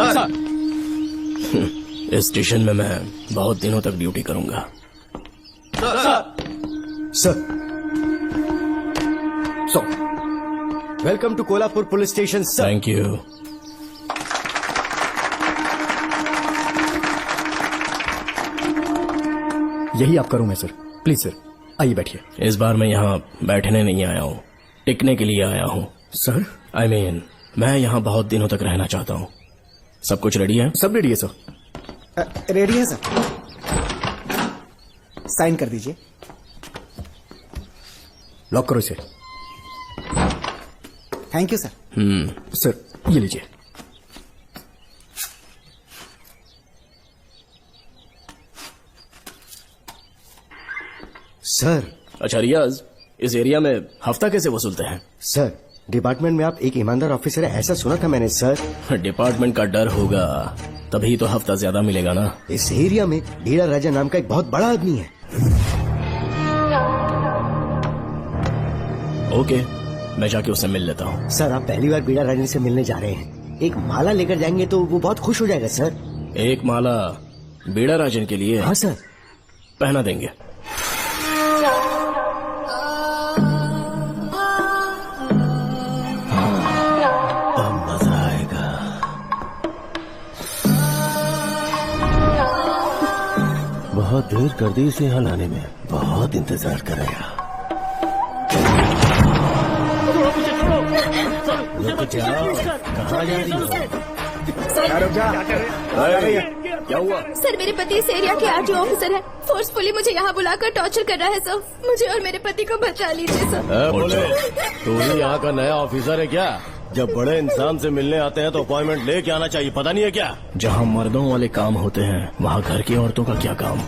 Sir. इस station में मैं बहुत दिनों तक ड्यूटी करूंगा। Sir welcome to Kolhapur police station sir. Thank you. यही आपका रूम है सर, प्लीज सर आइए बैठिए। इस बार मैं यहाँ बैठने नहीं आया हूँ, टिकने के लिए आया हूँ। सर I mean, मैं यहाँ बहुत दिनों तक रहना चाहता हूँ। सब कुछ रेडी है? सब रेडी है सर। रेडी है सर, साइन कर दीजिए। लॉक करो इसे। Thank you sir. सर ये लीजिए। सर। अच्छा रियाज, इस एरिया में हफ्ता कैसे वसूलते हैं? सर डिपार्टमेंट में आप एक ईमानदार ऑफिसर है ऐसा सुना था मैंने सर। डिपार्टमेंट का डर होगा तभी तो हफ्ता ज्यादा मिलेगा ना। इस एरिया में ढीला राजा नाम का एक बहुत बड़ा आदमी है। ओके, मैं जाके उससे मिल लेता हूँ। सर आप पहली बार बीड़ा राजा से मिलने जा रहे हैं, एक माला लेकर जाएंगे तो वो बहुत खुश हो जाएगा सर। एक माला बीड़ा राजन के लिए? हाँ सर। पहना देंगे। बहुत देर कर दी इसे यहाँ लाने में, बहुत इंतजार करेगा। कहाँ जा रही हो? क्या हुआ? सर मेरे पति इस एरिया के आरटीओ ऑफिसर है, फोर्सफुली मुझे यहाँ बुलाकर टॉर्चर कर रहा है सर। मुझे और मेरे पति को बचा लीजिए सर। बोले तू ही यहाँ का नया ऑफिसर है क्या? जब बड़े इंसान से मिलने आते हैं तो अपॉइंटमेंट लेके आना चाहिए, पता नहीं है क्या? जहाँ मर्दों वाले काम होते हैं वहाँ घर की औरतों का क्या काम?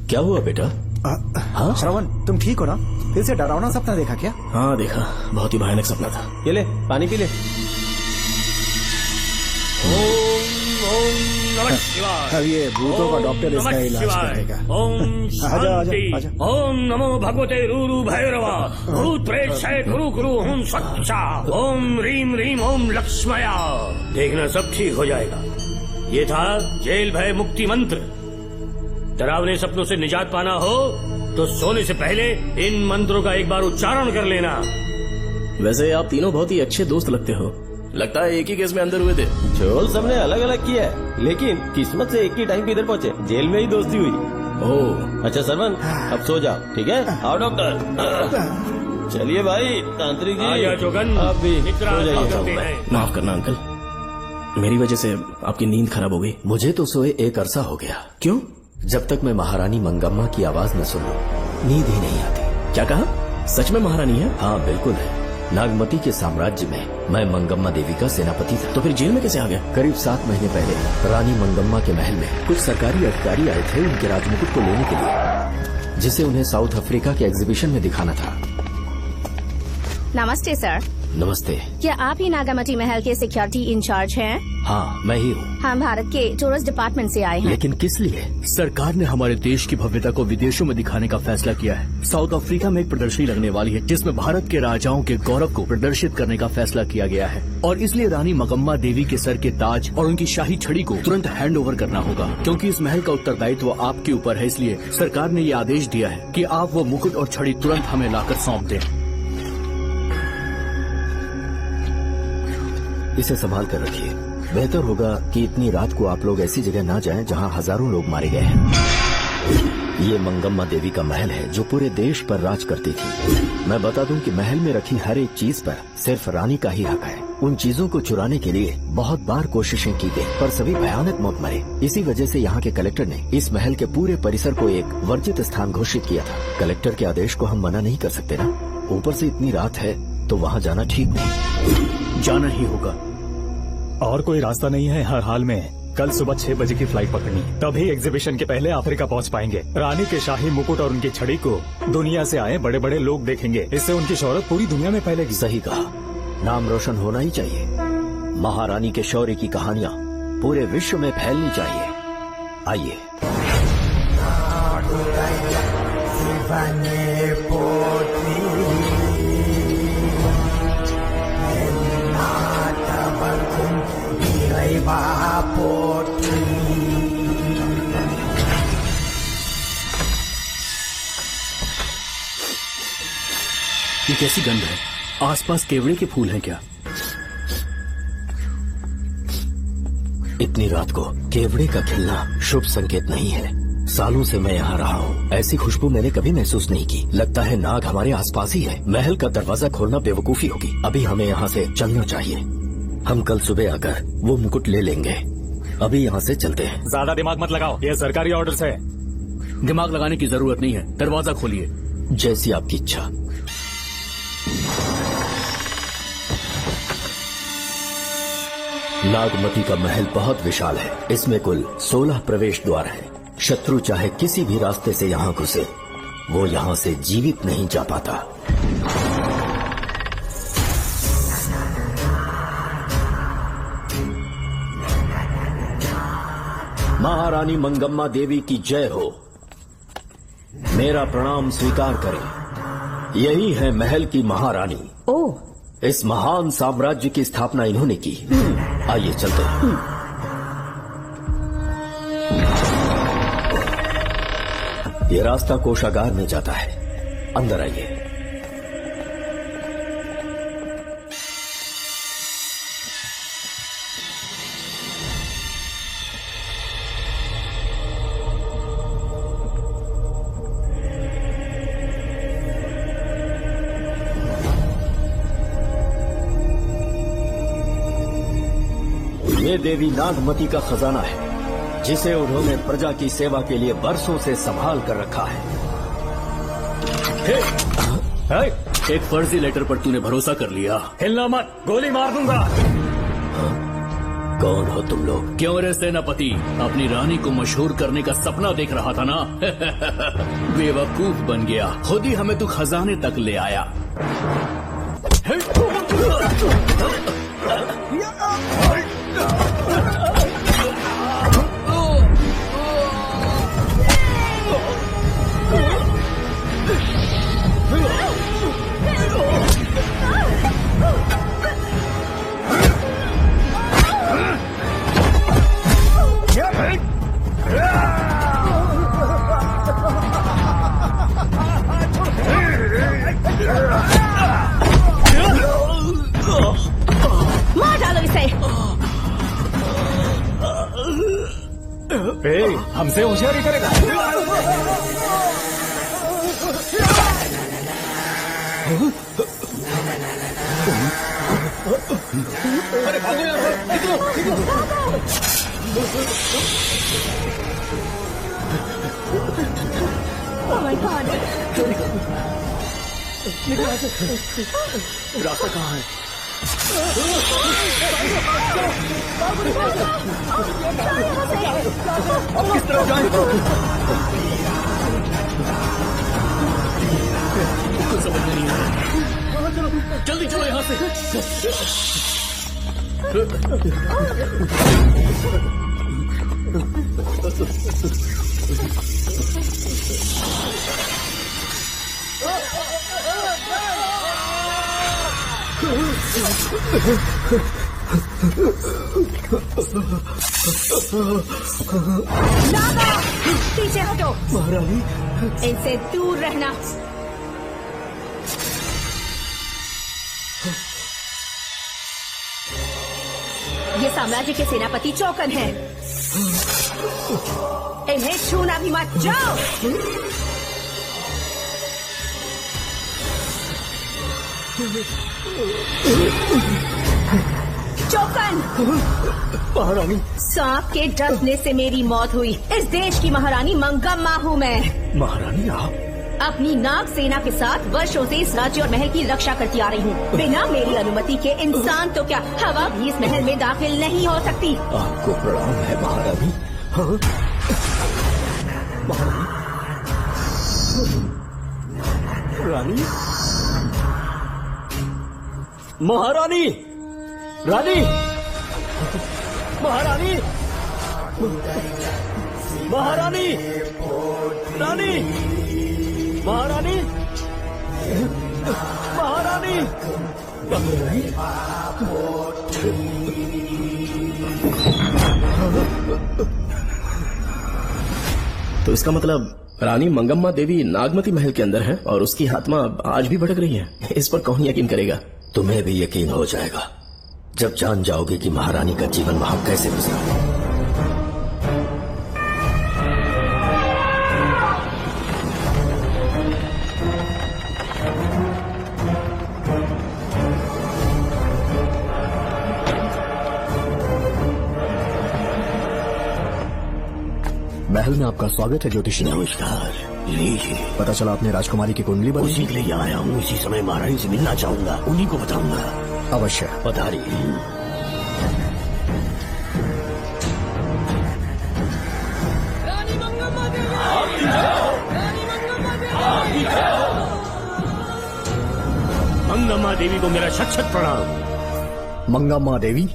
क्या हुआ बेटा? हाँ श्रवण, तुम ठीक हो ना? फिर से डरावना सपना देखा क्या? हाँ देखा, बहुत ही भयानक सपना था। ये ले पानी पी ले। अब ये भूतों का डॉक्टर इसका इलाज करेगा। आजा आजा आजा। ओम नमो भगवते रूरू भैरवा भूत प्रेत शय गुरु गुरु ओम सच्चा ओम रीम रीम ओम लक्ष्मया। देखना सब ठीक हो जाएगा। ये था जेल भय मुक्ति मंत्र। डरावने सपनों से निजात पाना हो तो सोने से पहले इन मंत्रों का एक बार उच्चारण कर लेना। वैसे आप तीनों बहुत ही अच्छे दोस्त लगते हो, लगता है एक ही केस में अंदर हुए थे। झोल सबने अलग अलग किया है, लेकिन किस्मत से एक ही टाइम पे इधर पहुँचे, जेल में ही दोस्ती हुई। ओह अच्छा सरवन, अब सो जाओ, ठीक है? आओ डॉक्टर। चलिए भाई तांत्रिक जी, जोगन आप भी इतना सो जाइए। माफ करना अंकल, मेरी वजह से आपकी नींद खराब हो गई। मुझे तो सोए एक अरसा हो गया। क्यों? जब तक मैं महारानी मंगम्मा की आवाज न सुनूं, नींद ही नहीं आती। क्या कहा? सच में महारानी है? हाँ बिल्कुल है। नागमती के साम्राज्य में मैं मंगम्मा देवी का सेनापति था। तो फिर जेल में कैसे आ गया? करीब 7 महीने पहले रानी मंगम्मा के महल में कुछ सरकारी अधिकारी आए थे उनके राजमुकुट को लेने के लिए, जिसे उन्हें साउथ अफ्रीका के एग्जीबिशन में दिखाना था। नमस्ते सर। नमस्ते। क्या आप ही नागामती महल के सिक्योरिटी इंचार्ज हैं? हाँ मैं ही हूँ। हम भारत के टूरिस्ट डिपार्टमेंट से आए हैं। लेकिन किस लिए? सरकार ने हमारे देश की भव्यता को विदेशों में दिखाने का फैसला किया है। साउथ अफ्रीका में एक प्रदर्शनी लगने वाली है जिसमें भारत के राजाओं के गौरव को प्रदर्शित करने का फैसला किया गया है, और इसलिए रानी मंगम्मा देवी के सर के ताज और उनकी शाही छड़ी को तुरंत हैंड ओवर करना होगा। क्योंकि इस महल का उत्तरदायित्व आपके ऊपर है, इसलिए सरकार ने ये आदेश दिया है कि आप वो मुकुट और छड़ी तुरंत हमें लाकर सौंप दें। इसे संभाल कर रखिए। बेहतर होगा कि इतनी रात को आप लोग ऐसी जगह ना जाएं जहां हजारों लोग मारे गए हैं। ये मंगम्मा देवी का महल है जो पूरे देश पर राज करती थी। मैं बता दूं कि महल में रखी हर एक चीज पर सिर्फ रानी का ही हक है। उन चीजों को चुराने के लिए बहुत बार कोशिशें की गई, पर सभी भयानक मौत मरे। इसी वजह से यहाँ के कलेक्टर ने इस महल के पूरे परिसर को एक वर्जित स्थान घोषित किया था। कलेक्टर के आदेश को हम मना नहीं कर सकते ना। ऊपर से इतनी रात है तो वहाँ जाना ठीक नहीं। जाना ही होगा। और कोई रास्ता नहीं है। हर हाल में कल सुबह 6 बजे की फ्लाइट पकड़नी, तभी एग्जीबिशन के पहले अफ्रीका पहुंच पाएंगे। रानी के शाही मुकुट और उनकी छड़ी को दुनिया से आए बड़े बड़े लोग देखेंगे। इससे उनकी शोहरत पूरी दुनिया में फैलेगी। सही कहा, नाम रोशन होना ही चाहिए। महारानी के शौर्य की कहानियां पूरे विश्व में फैलनी चाहिए। आइए। ये कैसी गंध है? आसपास केवड़े के फूल हैं क्या? इतनी रात को केवड़े का खिलना शुभ संकेत नहीं है। सालों से मैं यहाँ रहा हूँ, ऐसी खुशबू मैंने कभी महसूस नहीं की। लगता है नाग हमारे आसपास ही है। महल का दरवाजा खोलना बेवकूफी होगी। अभी हमें यहाँ से चलना चाहिए। हम कल सुबह आकर वो मुकुट ले लेंगे। अभी यहाँ से चलते हैं। ज्यादा दिमाग मत लगाओ, ये सरकारी ऑर्डर्स है। दिमाग लगाने की जरूरत नहीं है, दरवाजा खोलिए। जैसी आपकी इच्छा। नागमती का महल बहुत विशाल है। इसमें कुल 16 प्रवेश द्वार हैं। शत्रु चाहे किसी भी रास्ते से यहाँ घुसे, वो यहाँ से जीवित नहीं जा पाता। महारानी मंगम्मा देवी की जय हो। मेरा प्रणाम स्वीकार करें। यही है महल की महारानी। ओह, इस महान साम्राज्य की स्थापना इन्होंने की। आइए चलते हैं। ये रास्ता कोषागार में जाता है। अंदर आइए। ये देवी नागमती का खजाना है, जिसे उन्होंने प्रजा की सेवा के लिए बरसों से संभाल कर रखा है। एक फर्जी लेटर पर तूने भरोसा कर लिया। हिलना मत, गोली मार दूंगा। कौन हो तुम लोग? क्यों रे सेनापति, अपनी रानी को मशहूर करने का सपना देख रहा था ना? बेवकूफ बन गया। खुद ही हमें तू खजाने तक ले आया। मार डालो इसे। हमसे होशियारी करेगा। अरे भागो यहाँ से, निकलो, Oh my God! रास्ता कहाँ है? अब किस तरफ जाएं? कुछ समझ में नहीं आ रहा। जल्दी चलो यहाँ से। नागा, पीछे हटो। महारानी, इनसे दूर रहना। ये साम्राज्य के सेनापति चौकन हैं। इन्हें छूना भी मत। जाओ। चौकन। महारानी, सांप के डसने से मेरी मौत हुई। इस देश की महारानी मंगम्मा हूँ मैं। महारानी आप अपनी नाग सेना के साथ वर्षों से इस राज्य और महल की रक्षा करती आ रही हूँ। बिना मेरी अनुमति के इंसान तो क्या, हवा भी इस महल में दाखिल नहीं हो सकती। आपको प्रणाम है महारानी। हाँ? रानी, महारानी, रानी, महारानी, महारानी, रानी, महारानी, महारानी। तो इसका मतलब रानी मंगम्मा देवी नागमती महल के अंदर है और उसकी आत्मा आज भी भटक रही है। इस पर कौन यकीन करेगा? तुम्हें भी यकीन हो जाएगा जब जान जाओगे कि महारानी का जीवन वहां कैसे गुजरा। महल में आपका स्वागत है ज्योतिषी। नमस्कार, लीजिए। पता चला आपने राजकुमारी की कुंडली बनी। उसी के लिए आया हूँ। इसी समय महारानी से मिलना चाहूंगा, उन्हीं को बताऊंगा। अवश्य पधारिए। मंगम्मा देवी को मेरा शत शत प्रणाम। मंगम्मा देवी,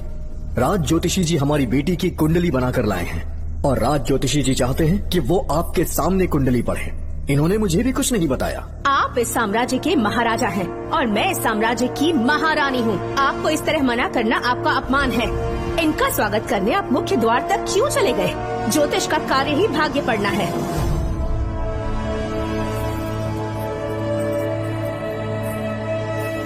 राज ज्योतिषी जी हमारी बेटी की कुंडली बनाकर लाए हैं और राज ज्योतिषी जी चाहते हैं कि वो आपके सामने कुंडली पढ़े। इन्होंने मुझे भी कुछ नहीं बताया। आप इस साम्राज्य के महाराजा हैं और मैं इस साम्राज्य की महारानी हूँ। आपको इस तरह मना करना आपका अपमान है। इनका स्वागत करने आप मुख्य द्वार तक क्यों चले गए? ज्योतिष का कार्य ही भाग्य पढ़ना है।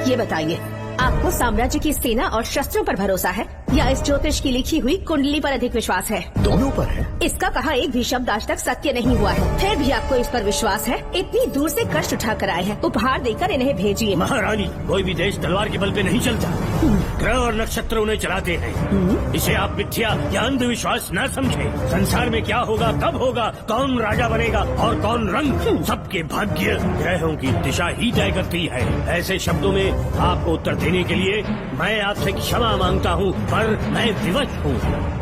ये बताइए, आपको साम्राज्य की सेना और शस्त्रों पर भरोसा है या इस ज्योतिष की लिखी हुई कुंडली पर अधिक विश्वास है? दोनों पर है। इसका कहा एक भी शब्द आज तक सत्य नहीं हुआ है, फिर भी आपको इस पर विश्वास है? इतनी दूर से कष्ट उठाकर आए हैं, उपहार देकर इन्हें भेजिए। महारानी, कोई भी देश तलवार के बल पे नहीं चलता, ग्रह और नक्षत्र उन्हें चलाते हैं। इसे आप मिथ्या या अंधविश्वास न समझे। संसार में क्या होगा, कब होगा, कौन राजा बनेगा और कौन रंग, सबके भाग्य ग्रहों की दिशा ही तय करती है। ऐसे शब्दों में आपको उत्तर देने के लिए मैं आपसे क्षमा मांगता हूँ, पर मैं विवश हूँ।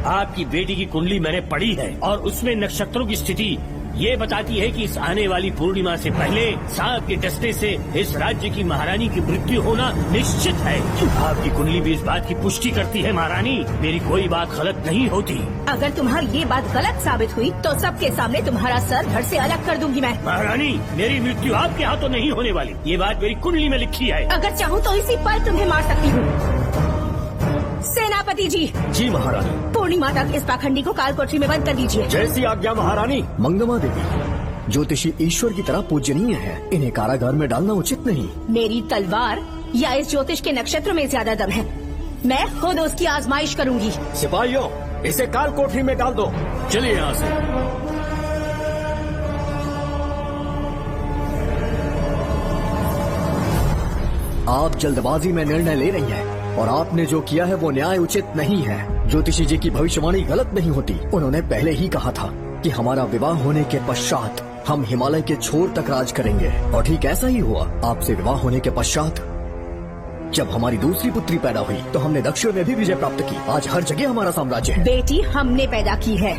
आपकी बेटी की कुंडली मैंने पढ़ी है और उसमें नक्षत्रों की स्थिति ये बताती है कि इस आने वाली पूर्णिमा से पहले सांप के डसने से इस राज्य की महारानी की मृत्यु होना निश्चित है। आपकी कुंडली भी इस बात की पुष्टि करती है। महारानी, मेरी कोई बात गलत नहीं होती। अगर तुम्हारी ये बात गलत साबित हुई तो सबके सामने तुम्हारा सर धड़ से अलग कर दूंगी मैं। महारानी, मेरी मृत्यु आपके हाथों नहीं होने वाली, ये बात मेरी कुंडली में लिखी है। अगर चाहूँ तो इसी पल तुम्हें मार सकती हूँ। सेनापति जी। जी महारानी। पूर्णिमा तक इस पाखंडी को कालकोठरी में बंद कर दीजिए। जैसी आज्ञा महारानी। मंगम्मा देवी, ज्योतिषी ईश्वर की तरह पूजनीय है, इन्हें कारागार में डालना उचित नहीं। मेरी तलवार या इस ज्योतिष के नक्षत्र में ज्यादा दम है, मैं खुद उसकी आजमाइश करूंगी। सिपाहियों, इसे कालकोठरी में डाल दो। चलिए यहाँ से। आप जल्दबाजी में निर्णय ले रही हैं और आपने जो किया है वो न्याय उचित नहीं है। ज्योतिषी जी की भविष्यवाणी गलत नहीं होती। उन्होंने पहले ही कहा था कि हमारा विवाह होने के पश्चात हम हिमालय के छोर तक राज करेंगे और ठीक ऐसा ही हुआ। आपसे विवाह होने के पश्चात जब हमारी दूसरी पुत्री पैदा हुई तो हमने दक्षिण में भी विजय प्राप्त की। आज हर जगह हमारा साम्राज्य है। बेटी हमने पैदा की है।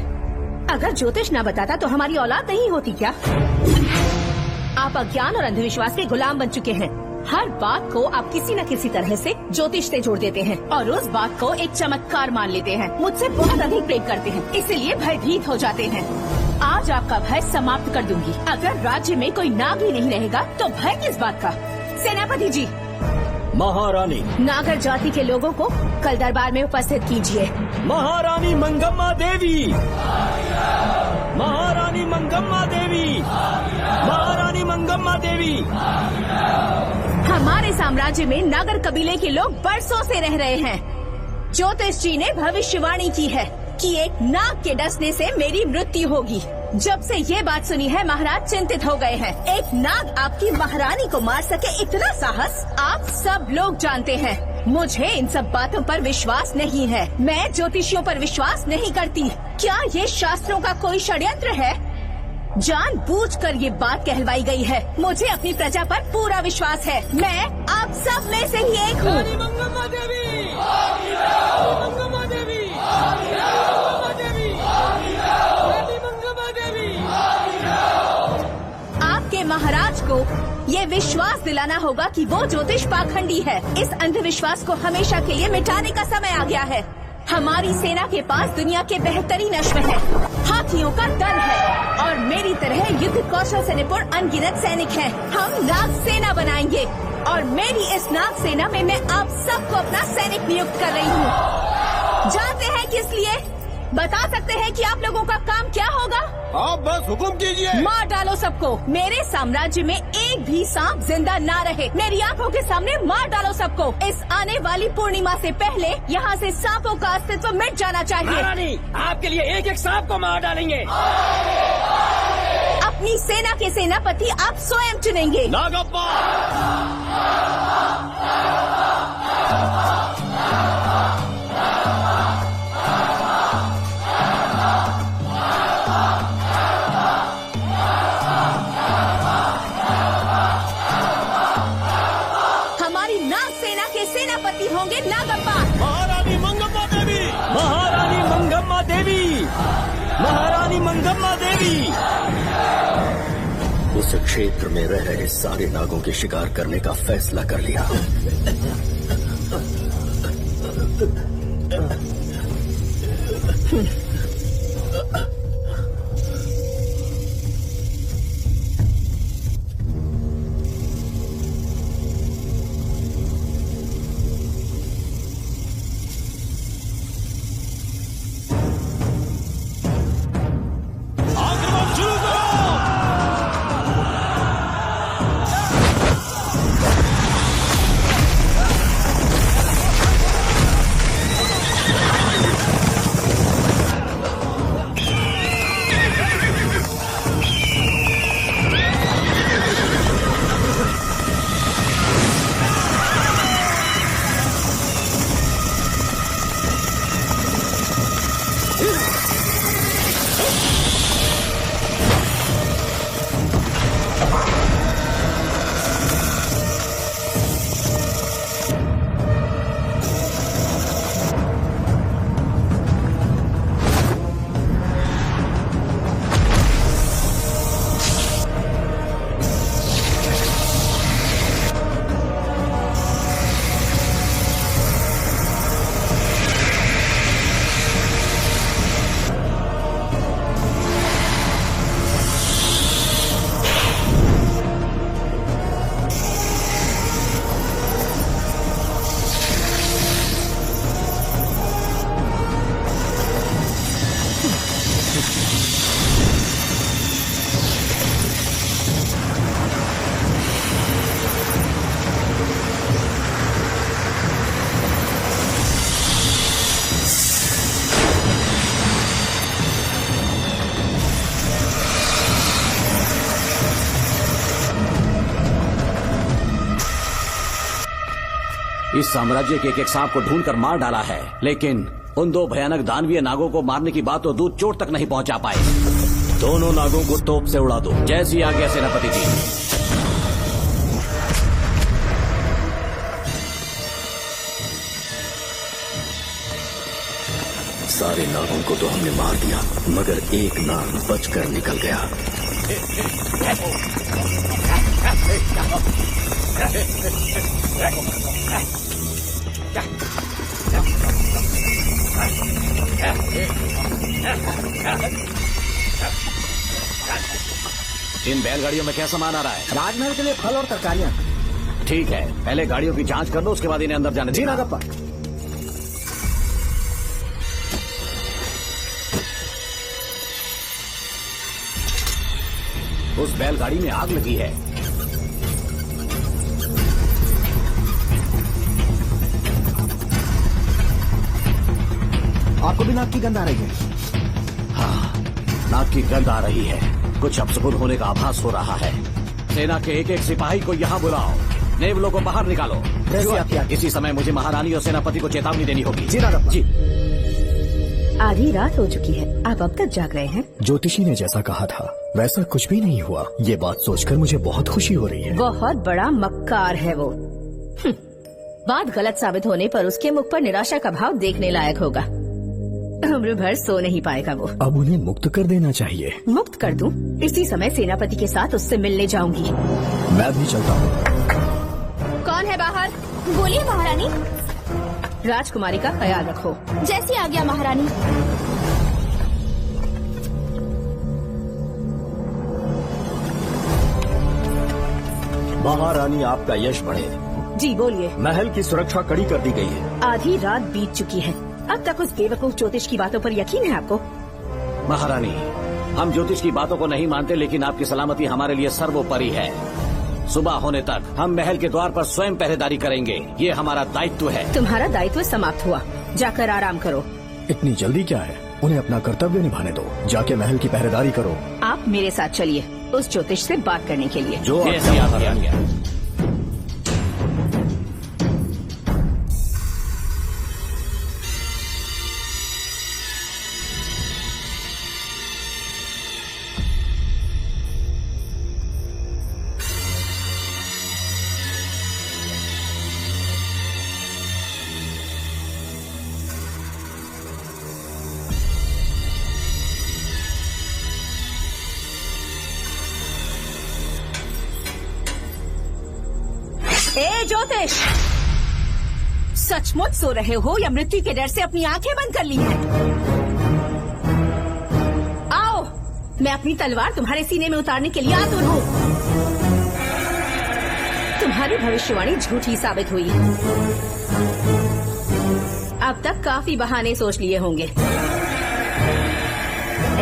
अगर ज्योतिष न बताता तो हमारी औलाद नहीं होती क्या? आप अज्ञान और अंधविश्वास के गुलाम बन चुके हैं। हर बात को आप किसी न किसी तरह से ज्योतिष से जोड़ देते हैं और उस बात को एक चमत्कार मान लेते हैं। मुझसे बहुत अधिक प्रेम करते हैं, इसीलिए भयभीत हो जाते हैं। आज आपका भय समाप्त कर दूंगी। अगर राज्य में कोई नाग ही नहीं रहेगा तो भय किस बात का? सेनापति जी। महारानी। नागर जाति के लोगों को कल दरबार में उपस्थित कीजिए। महारानी मंगम्मा देवी, महारानी मंगम्मा देवी, महारानी मंगम्मा देवी। हमारे साम्राज्य में नागर कबीले के लोग बरसों से रह रहे हैं। ज्योतिष जी ने भविष्यवाणी की है कि एक नाग के डसने से मेरी मृत्यु होगी। जब से ये बात सुनी है महाराज चिंतित हो गए हैं। एक नाग आपकी महारानी को मार सके, इतना साहस आप सब लोग जानते हैं। मुझे इन सब बातों पर विश्वास नहीं है। मैं ज्योतिषियों पर विश्वास नहीं करती। क्या ये शास्त्रों का कोई षड्यंत्र है? जानबूझकर ये बात कहलवाई गई है। मुझे अपनी प्रजा पर पूरा विश्वास है। मैं आप सब में से ही एक हूँ। मंगम्मा देवी, मंगम्मा देवी, मंगम्मा देवी। आपके महाराज को ये विश्वास दिलाना होगा कि वो ज्योतिष पाखंडी है। इस अंधविश्वास को हमेशा के लिए मिटाने का समय आ गया है। हमारी सेना के पास दुनिया के बेहतरीन अश्व है, हाथियों का दल है और मेरी तरह युद्ध कौशल से निपुण अनगिनत सैनिक हैं। हम नाग सेना बनाएंगे और मेरी इस नाग सेना में मैं आप सबको अपना सैनिक नियुक्त कर रही हूँ। जानते हैं किस लिए? बता सकते हैं कि आप लोगों का काम क्या होगा? आप बस हुक्म कीजिए। मार डालो सबको। मेरे साम्राज्य में एक भी सांप जिंदा ना रहे। मेरी आंखों के सामने मार डालो सबको। इस आने वाली पूर्णिमा से पहले यहाँ से सांपों का अस्तित्व मिट जाना चाहिए। महारानी, आपके लिए एक एक सांप को मार डालेंगे। अपनी सेना के सेनापति आप स्वयं चुनेंगे। नागप्पा। हमारी नाग सेना के सेनापति होंगे नागप्पा। महारानी मंगम्मा देवी। महारानी मंगम्मा देवी। महारानी मंगम्मा देवी। उस क्षेत्र में रह रहे सारे नागों के शिकार करने का फैसला कर लिया। इस साम्राज्य के एक एक सांप को ढूंढकर मार डाला है, लेकिन उन दो भयानक दानवीय नागों को मारने की बात तो दूध चोट तक नहीं पहुंचा पाए। दोनों नागों को तोप से उड़ा दो, जैसी आज्ञा सेनापति जी। सारे नागों को तो हमने मार दिया, मगर एक नाग बचकर निकल गया। इन बैलगाड़ियों में क्या सामान आ रहा है? राजमहल के लिए फल और तरकारियां। ठीक है, पहले गाड़ियों की जांच कर लो, उसके बाद इन्हें अंदर जाने जी देना। नागप्पा। उस बैलगाड़ी में आग लगी है। आपको भी नाक की गंध आ रही है? हाँ, नाक की गंध आ रही है। कुछ अपशकुन होने का आभास हो रहा है। सेना के एक एक सिपाही को यहाँ बुलाओ, नेवलों को बाहर निकालो। इसी समय मुझे महारानी और सेनापति को चेतावनी देनी होगी। जी नागप्पा। जी। आधी रात हो चुकी है, आप अब तक जाग रहे हैं? ज्योतिषी ने जैसा कहा था वैसा कुछ भी नहीं हुआ। ये बात सोचकर मुझे बहुत खुशी हो रही है। बहुत बड़ा मक्कार है वो। बात गलत साबित होने पर उसके मुख पर निराशा का भाव देखने लायक होगा। उम्र भर सो नहीं पाएगा वो। अब उन्हें मुक्त कर देना चाहिए। मुक्त कर दूं? इसी समय सेनापति के साथ उससे मिलने जाऊंगी। मैं भी चलता हूँ। कौन है बाहर? बोलिए महारानी। राजकुमारी का ख्याल रखो। जैसी आज्ञा महारानी। महारानी आपका यश बढ़े। जी बोलिए। महल की सुरक्षा कड़ी कर दी गई है। आधी रात बीत चुकी है, अब तक उस बेवकूफ ज्योतिष की बातों पर यकीन है आपको? महारानी, हम ज्योतिष की बातों को नहीं मानते, लेकिन आपकी सलामती हमारे लिए सर्वोपरि है। सुबह होने तक हम महल के द्वार पर स्वयं पहरेदारी करेंगे, ये हमारा दायित्व है। तुम्हारा दायित्व समाप्त हुआ, जाकर आराम करो। इतनी जल्दी क्या है, उन्हें अपना कर्तव्य निभाने दो। जाके महल की पहरेदारी करो। आप मेरे साथ चलिए उस ज्योतिष से बात करने के लिए। जो महारानी। ए ज्योतिष, सचमुच सो रहे हो या मृत्यु के डर से अपनी आंखें बंद कर ली हैं? आओ, मैं अपनी तलवार तुम्हारे सीने में उतारने के लिए आतुर हूँ। तुम्हारी भविष्यवाणी झूठी साबित हुई। अब तक काफी बहाने सोच लिए होंगे,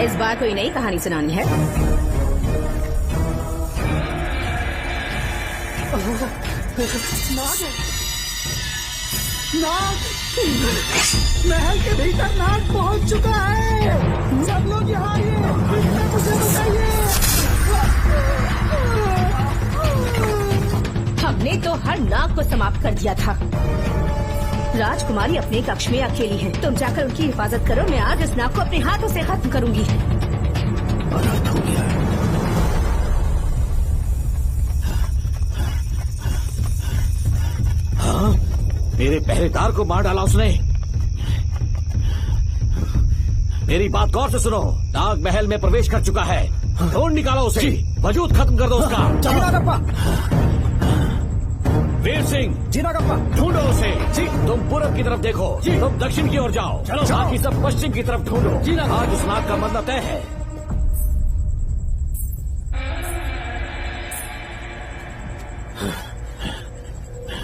इस बार कोई नई कहानी सुनानी है? नाग! महल के भीतर नाग पहुंच चुका है। सब लोग यहाँ आइए, मुझे बताइए। हमने तो हर नाग को समाप्त कर दिया था। राजकुमारी अपने कक्ष में अकेली है, तुम जाकर उनकी हिफाजत करो। मैं आज इस नाग को अपने हाथों से खत्म करूंगी। अनर्थ हो गया। हाँ, मेरे पहरेदार को मार डाला उसने। मेरी बात गौर से सुनो, नाग महल में प्रवेश कर चुका है। ढूंढ निकालो उसे, वजूद खत्म कर दो उसका। वीर सिंह, ढूंढो उसे। जी, तुम पूरब की तरफ देखो, तुम दक्षिण की ओर जाओ। चलो, बाकी सब पश्चिम की तरफ ढूंढो। आज उस नाग का मरना तय है।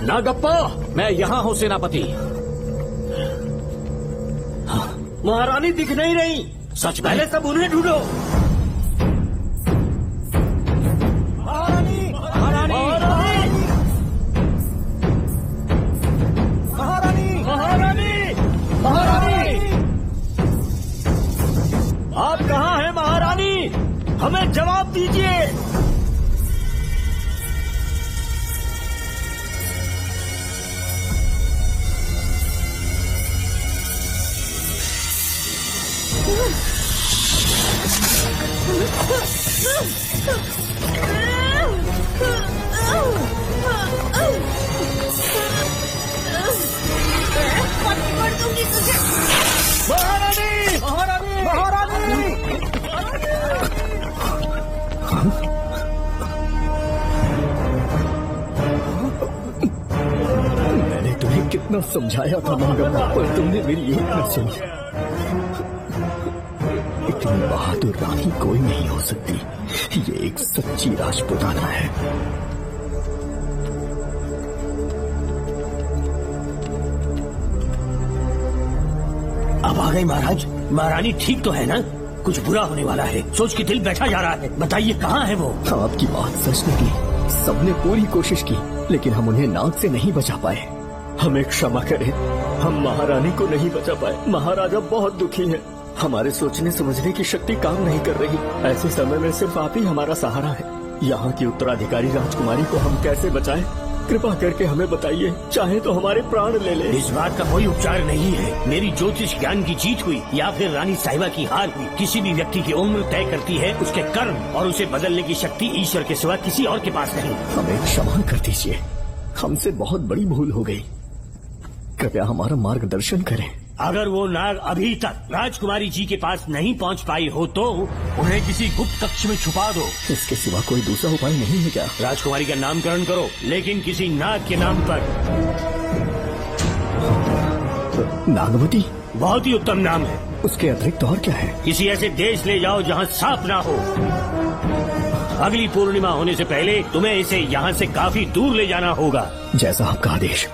नागप्पा, मैं यहाँ हूँ सेनापति। महारानी दिख नहीं रही। सच में? पहले सब उन्हें ढूंढो। महारानी! महारानी! महारानी! महारानी! महारानी! आप कहाँ हैं महारानी? हमें जवाब दीजिए। महारानी! महारानी! महारानी! मैंने तुम्हें कितना समझाया था मंगम्मा, पर तुमने मेरी एक न सुनी। इतनी बहादुर रानी कोई नहीं हो सकती। ये एक सच्ची राजपुताना है। अब आ गई महाराज। महारानी ठीक तो है ना? कुछ बुरा होने वाला है, सोच के दिल बैठा जा रहा है। बताइए कहाँ है वो? आपकी बात सच निकली। सबने पूरी कोशिश की, लेकिन हम उन्हें नाग से नहीं बचा पाए। हमें क्षमा करें, हम महारानी को नहीं बचा पाए। महाराजा बहुत दुखी है। हमारे सोचने समझने की शक्ति काम नहीं कर रही। ऐसे समय में सिर्फ आप ही हमारा सहारा है। यहाँ की उत्तराधिकारी राजकुमारी को हम कैसे बचाएं? कृपा करके हमें बताइए, चाहे तो हमारे प्राण ले ले। इस बात का कोई उपचार नहीं है। मेरी ज्योतिष ज्ञान की जीत हुई या फिर रानी साहिबा की हार हुई। किसी भी व्यक्ति की उम्र तय करती है उसके कर्म, और उसे बदलने की शक्ति ईश्वर के सिवा किसी और के पास नहीं। हमें क्षमा कर दीजिए, हमसे बहुत बड़ी भूल हो गई। कृपया हमारा मार्गदर्शन करें। अगर वो नाग अभी तक राजकुमारी जी के पास नहीं पहुंच पाई हो तो उन्हें किसी गुप्त कक्ष में छुपा दो। इसके सिवा कोई दूसरा उपाय नहीं है क्या? राजकुमारी का नामकरण करो, लेकिन किसी नाग के नाम पर। नागवती बहुत ही उत्तम नाम है। उसके अतिरिक्त और क्या है? किसी ऐसे देश ले जाओ जहाँ सांप ना हो। अगली पूर्णिमा होने से पहले तुम्हें इसे यहाँ से काफी दूर ले जाना होगा। जैसा आपका आदेश।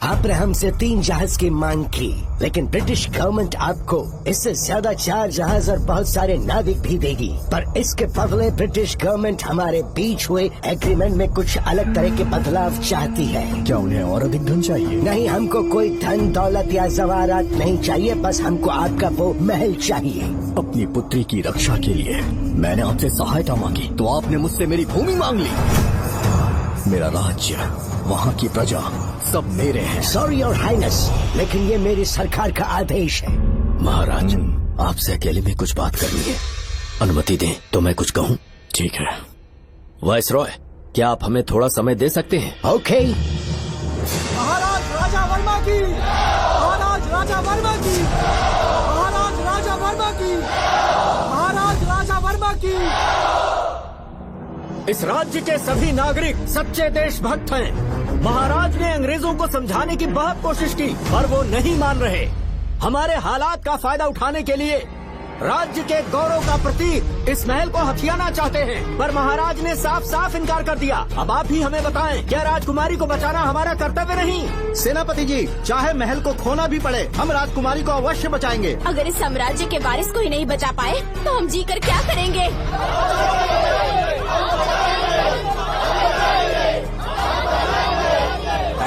आपने हमसे 3 जहाज की मांग की, लेकिन ब्रिटिश गवर्नमेंट आपको इससे ज्यादा 4 जहाज और बहुत सारे नाविक भी देगी। पर इसके बदले ब्रिटिश गवर्नमेंट हमारे बीच हुए एग्रीमेंट में कुछ अलग तरह के बदलाव चाहती है। क्या उन्हें और अधिक धन चाहिए? नहीं, हमको कोई धन दौलत या जवाहरात नहीं चाहिए, बस हमको आपका वो महल चाहिए। अपनी पुत्री की रक्षा के लिए मैंने आपसे सहायता मांगी तो आपने मुझसे मेरी भूमि मांग ली। मेरा राज्य, वहाँ की प्रजा सब मेरे हैं। सॉरी योर हाइनेस, लेकिन ये मेरी सरकार का आदेश है। महाराज, आपसे अकेले में कुछ बात करनी है। अनुमति दें तो मैं कुछ कहूँ? ठीक है। वाइसरॉय, क्या आप हमें थोड़ा समय दे सकते हैं? ओके। महाराज राजा वर्मा की, महाराज राजा वर्मा की, महाराज राजा वर्मा की, महाराज राजा वर्मा की। इस राज्य के सभी नागरिक सच्चे देशभक्त हैं। महाराज ने अंग्रेजों को समझाने की बहुत कोशिश की, पर वो नहीं मान रहे। हमारे हालात का फायदा उठाने के लिए राज्य के गौरव का प्रतीक इस महल को हथियाना चाहते हैं, पर महाराज ने साफ साफ इनकार कर दिया। अब आप ही हमें बताएं, क्या राजकुमारी को बचाना हमारा कर्तव्य नहीं? सेनापति जी, चाहे महल को खोना भी पड़े, हम राजकुमारी को अवश्य बचाएंगे। अगर इस साम्राज्य के वारिस को ही नहीं बचा पाए तो हम जीकर क्या करेंगे?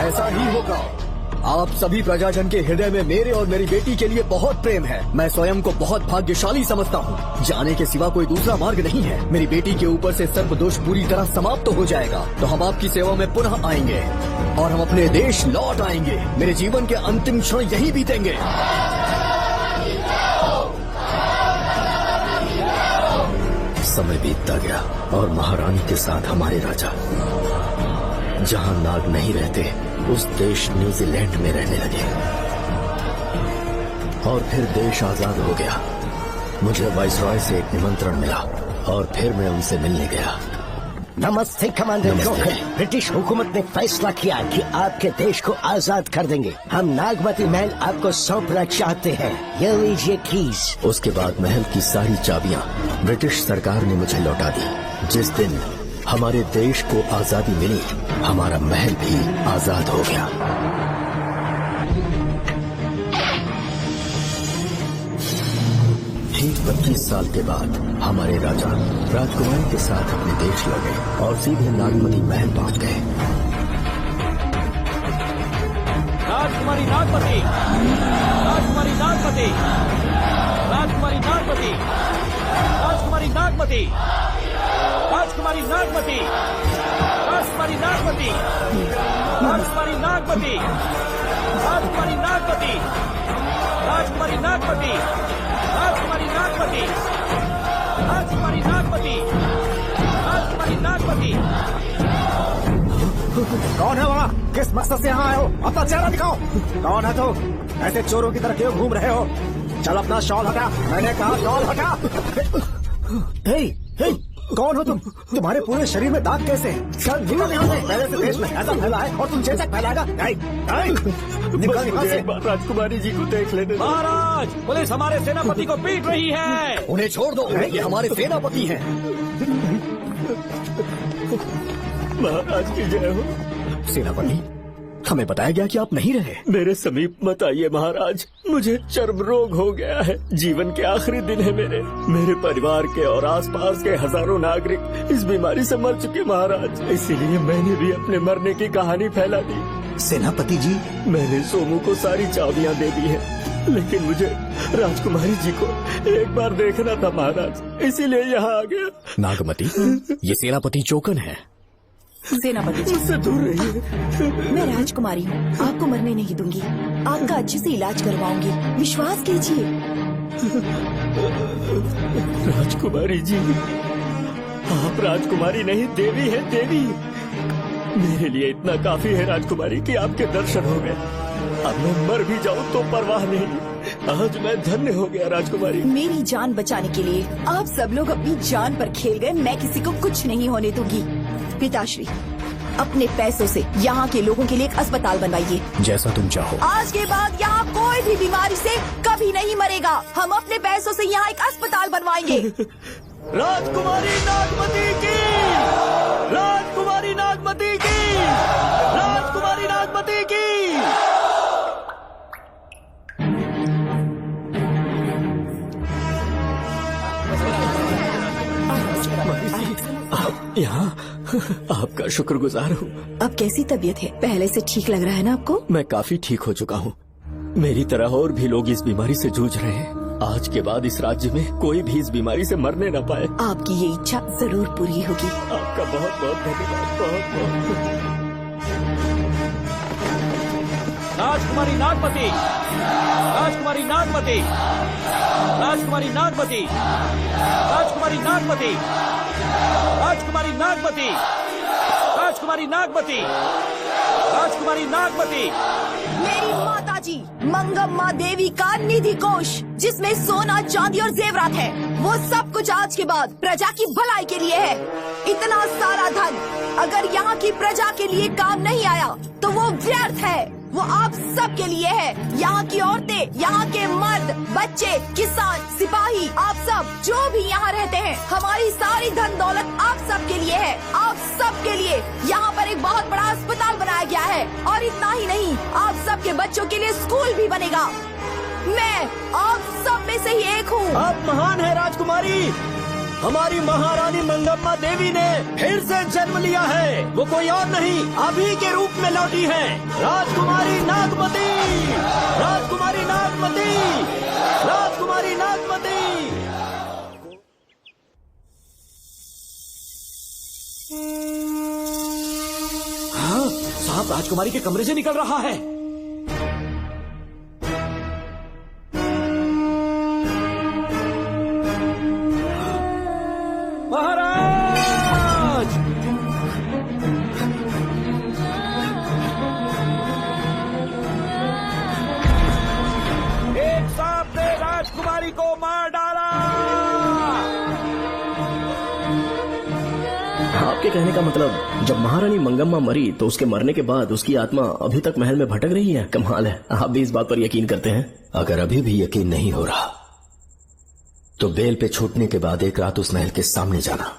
ऐसा ही होगा। आप सभी प्रजाजन के हृदय में मेरे और मेरी बेटी के लिए बहुत प्रेम है। मैं स्वयं को बहुत भाग्यशाली समझता हूँ। जाने के सिवा कोई दूसरा मार्ग नहीं है। मेरी बेटी के ऊपर से सर्पदोष पूरी तरह समाप्त हो जाएगा तो हम आपकी सेवा में पुनः आएंगे और हम अपने देश लौट आएंगे। मेरे जीवन के अंतिम क्षण यही बीतेंगे। समय बीतता गया और महारानी के साथ हमारे राजा जहाँ नाग नहीं रहते उस देश न्यूजीलैंड में रहने लगे और फिर देश आजाद हो गया। मुझे वाइसरॉय से एक निमंत्रण मिला और फिर मैं उनसे मिलने गया। नमस्ते कमांडर जोकर। ब्रिटिश हुकूमत ने फैसला किया कि आपके देश को आजाद कर देंगे। हम नागवती महल आपको सौंपना चाहते हैं। ये लीजिए कीज। उसके बाद महल की सारी चाबियां ब्रिटिश सरकार ने मुझे लौटा दी। जिस दिन हमारे देश को आजादी मिली, हमारा महल भी आजाद हो गया। ठीक 25 साल के बाद हमारे राजा राजकुमारी के साथ अपने देश लौटे और सीधे नागमती महल पहुंच गए। राजकुमारी नागमती, राजकुमारी नागमती, राजकुमारी नागमती, राजकुमारी नागमती, राजकुमारी नागमती, राजकुमारी नागमती, राजकुमारी नागमती, राजकुमारी नागमती, राजकुमारी नागमती, राजकुमारी नागमती, राजकुमारी नागमती, राजकुमारी नागमती। कौन है वहाँ? किस मकसद से यहाँ आए हो? अपना चेहरा दिखाओ। कौन है तो? ऐसे चोरों की तरह क्यों घूम रहे हो? चल अपना शॉल हटा। मैंने कहा शॉल हटा। हे, हे, कौन हो तुम? तुम्हारे पूरे शरीर में दाग कैसे हैं? चल निकल यहाँ से। पहले से देश में ऐसा फैला है और तुम चेचक फैलाएगा? निकल निकल से। राजकुमारी जी को देख लेने दो। महाराज, पुलिस हमारे सेनापति को पीट रही है। उन्हें छोड़ दो, ये हमारे सेनापति हैं। महाराज की जय हो। सेनापति, हमें बताया गया कि आप नहीं रहे। मेरे समीप मत आइए महाराज, मुझे चर्म रोग हो गया है। जीवन के आखिरी दिन है मेरे परिवार के और आसपास के हजारों नागरिक इस बीमारी से मर चुके महाराज। इसीलिए मैंने भी अपने मरने की कहानी फैला दी। सेनापति जी, मैंने सोमू को सारी चाबियां दे दी है, लेकिन मुझे राजकुमारी जी को एक बार देखना था महाराज, इसीलिए यहाँ आ गया। नागमती, ये सेनापति चोकन है। सेनापति जी, मुझसे दूर रहिए। मैं राजकुमारी हूँ, आपको मरने नहीं दूंगी। आपका अच्छे से इलाज करवाऊंगी, विश्वास कीजिए। राजकुमारी जी, आप राजकुमारी नहीं देवी है, देवी। मेरे लिए इतना काफी है राजकुमारी कि आपके दर्शन हो गए। अब मैं मर भी जाऊँ तो परवाह नहीं। आज मैं धन्य हो गया राजकुमारी। मेरी जान बचाने के लिए आप सब लोग अपनी जान पर खेल गए। मैं किसी को कुछ नहीं होने दूंगी। पिताश्री, अपने पैसों से यहाँ के लोगों के लिए एक अस्पताल बनवाइए। जैसा तुम चाहो। आज के बाद यहाँ कोई भी बीमारी से कभी नहीं मरेगा। हम अपने पैसों से यहाँ एक अस्पताल बनवाएंगे। राजकुमारी नागमती की, राजकुमारी नागमती की, राजकुमारी नागमती की। आप यहाँ, आपका शुक्रगुजार हूँ। अब कैसी तबीयत है? पहले से ठीक लग रहा है ना आपको? मैं काफी ठीक हो चुका हूँ। मेरी तरह और भी लोग इस बीमारी से जूझ रहे हैं। आज के बाद इस राज्य में कोई भी इस बीमारी से मरने न पाए। आपकी ये इच्छा जरूर पूरी होगी। आपका बहुत बहुत धन्यवाद, बहुत बहुत। राजकुमारी नागमती, राजकुमारी नागमती, राजकुमारी नागमती, राजकुमारी नागमती, राजकुमारी नागमती, राजकुमारी नागमती, राजकुमारी नागमती। मेरी माताजी मंगम्मा देवी का निधि कोष, जिसमें सोना, चांदी और जेवरात है, वो सब कुछ आज के बाद प्रजा की भलाई के लिए है। इतना सारा धन अगर यहाँ की प्रजा के लिए काम नहीं आया तो वो व्यर्थ है। वो आप सब के लिए है। यहाँ की औरतें, यहाँ के मर्द, बच्चे, किसान, सिपाही, आप सब जो भी यहाँ रहते हैं, हमारी सारी धन दौलत आप सब के लिए है। आप सब के लिए यहाँ पर एक बहुत बड़ा अस्पताल बनाया गया है। और इतना ही नहीं, आप सब के बच्चों के लिए स्कूल भी बनेगा। मैं आप सब में से ही एक हूँ। आप महान है राजकुमारी। हमारी महारानी मंगम्मा देवी ने फिर से जन्म लिया है। वो कोई और नहीं, अभी के रूप में लौटी है। राजकुमारी नागमती, राजकुमारी नागमती, राजकुमारी नागमती। हाँ, साहब राजकुमारी के कमरे से निकल रहा है। महाराज! एक सांप ने राजकुमारी को मार डाला। आपके कहने का मतलब जब महारानी मंगम्मा मरी तो उसके मरने के बाद उसकी आत्मा अभी तक महल में भटक रही है? कमाल है, आप भी इस बात पर यकीन करते हैं? अगर अभी भी यकीन नहीं हो रहा तो बेल पे छूटने के बाद एक रात उस महल के सामने जाना,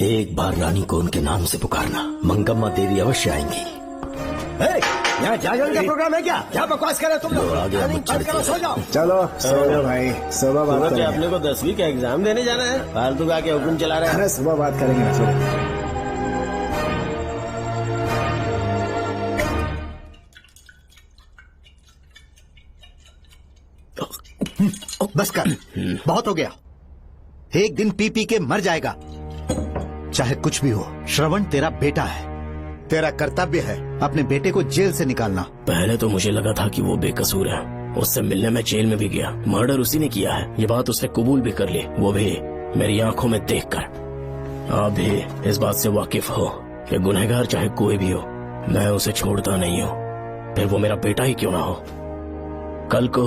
एक बार रानी को उनके नाम से पुकारना। मंगम्मा देवी अवश्य आएंगी। यहाँ जागरण का प्रोग्राम है क्या? क्या बकवास कर रहे तुम लोग? सो जाओ। चलो सो जाओ भाई, सुबह बात करेंगे। अपने को 10वीं का एग्जाम देने जाना है, फालतू का के हुक्म चला रहे हैं। अरे सुबह बात करेंगे ना। बस कर, बहुत हो गया। एक दिन पी पी के मर जाएगा। चाहे कुछ भी हो, श्रवण तेरा बेटा है। तेरा कर्तव्य है अपने बेटे को जेल से निकालना। पहले तो मुझे लगा था कि वो बेकसूर है। उससे मिलने में जेल में भी गया। मर्डर उसी ने किया है, ये बात उसने कबूल भी कर ली, वो भी मेरी आंखों में देखकर। आप भी इस बात से वाकिफ हो कि गुनहगार चाहे कोई भी हो, मैं उसे छोड़ता नहीं हूँ, फिर वो मेरा बेटा ही क्यों ना हो। कल को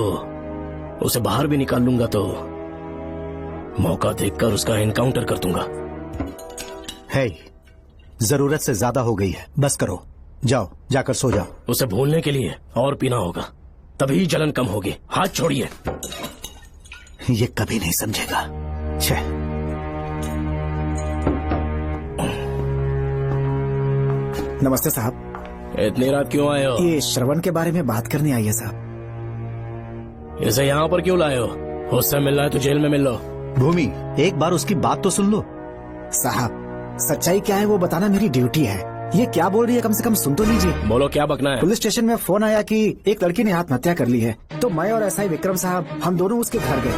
उसे बाहर भी निकाल लूंगा तो मौका देखकर उसका एनकाउंटर कर दूंगा। है, जरूरत से ज्यादा हो गई है, बस करो। जाओ, जाकर सो जाओ। उसे भूलने के लिए और पीना होगा, तभी जलन कम होगी। हाथ छोड़िए। ये कभी नहीं समझेगा। छे। नमस्ते साहब। इतनी रात क्यों आए हो? ये श्रवण के बारे में बात करने आई है साहब। इसे यहाँ पर क्यों लाए हो? उससे मिलना है तो जेल में मिल लो। भूमि, एक बार उसकी बात तो सुन लो। साहब, सच्चाई क्या है वो बताना मेरी ड्यूटी है। ये क्या बोल रही है, कम से कम सुन तो लीजिए। बोलो, क्या बकना है? पुलिस स्टेशन में फोन आया कि एक लड़की ने आत्महत्या कर ली है, तो मैं और एसआई विक्रम साहब हम दोनों उसके घर गए।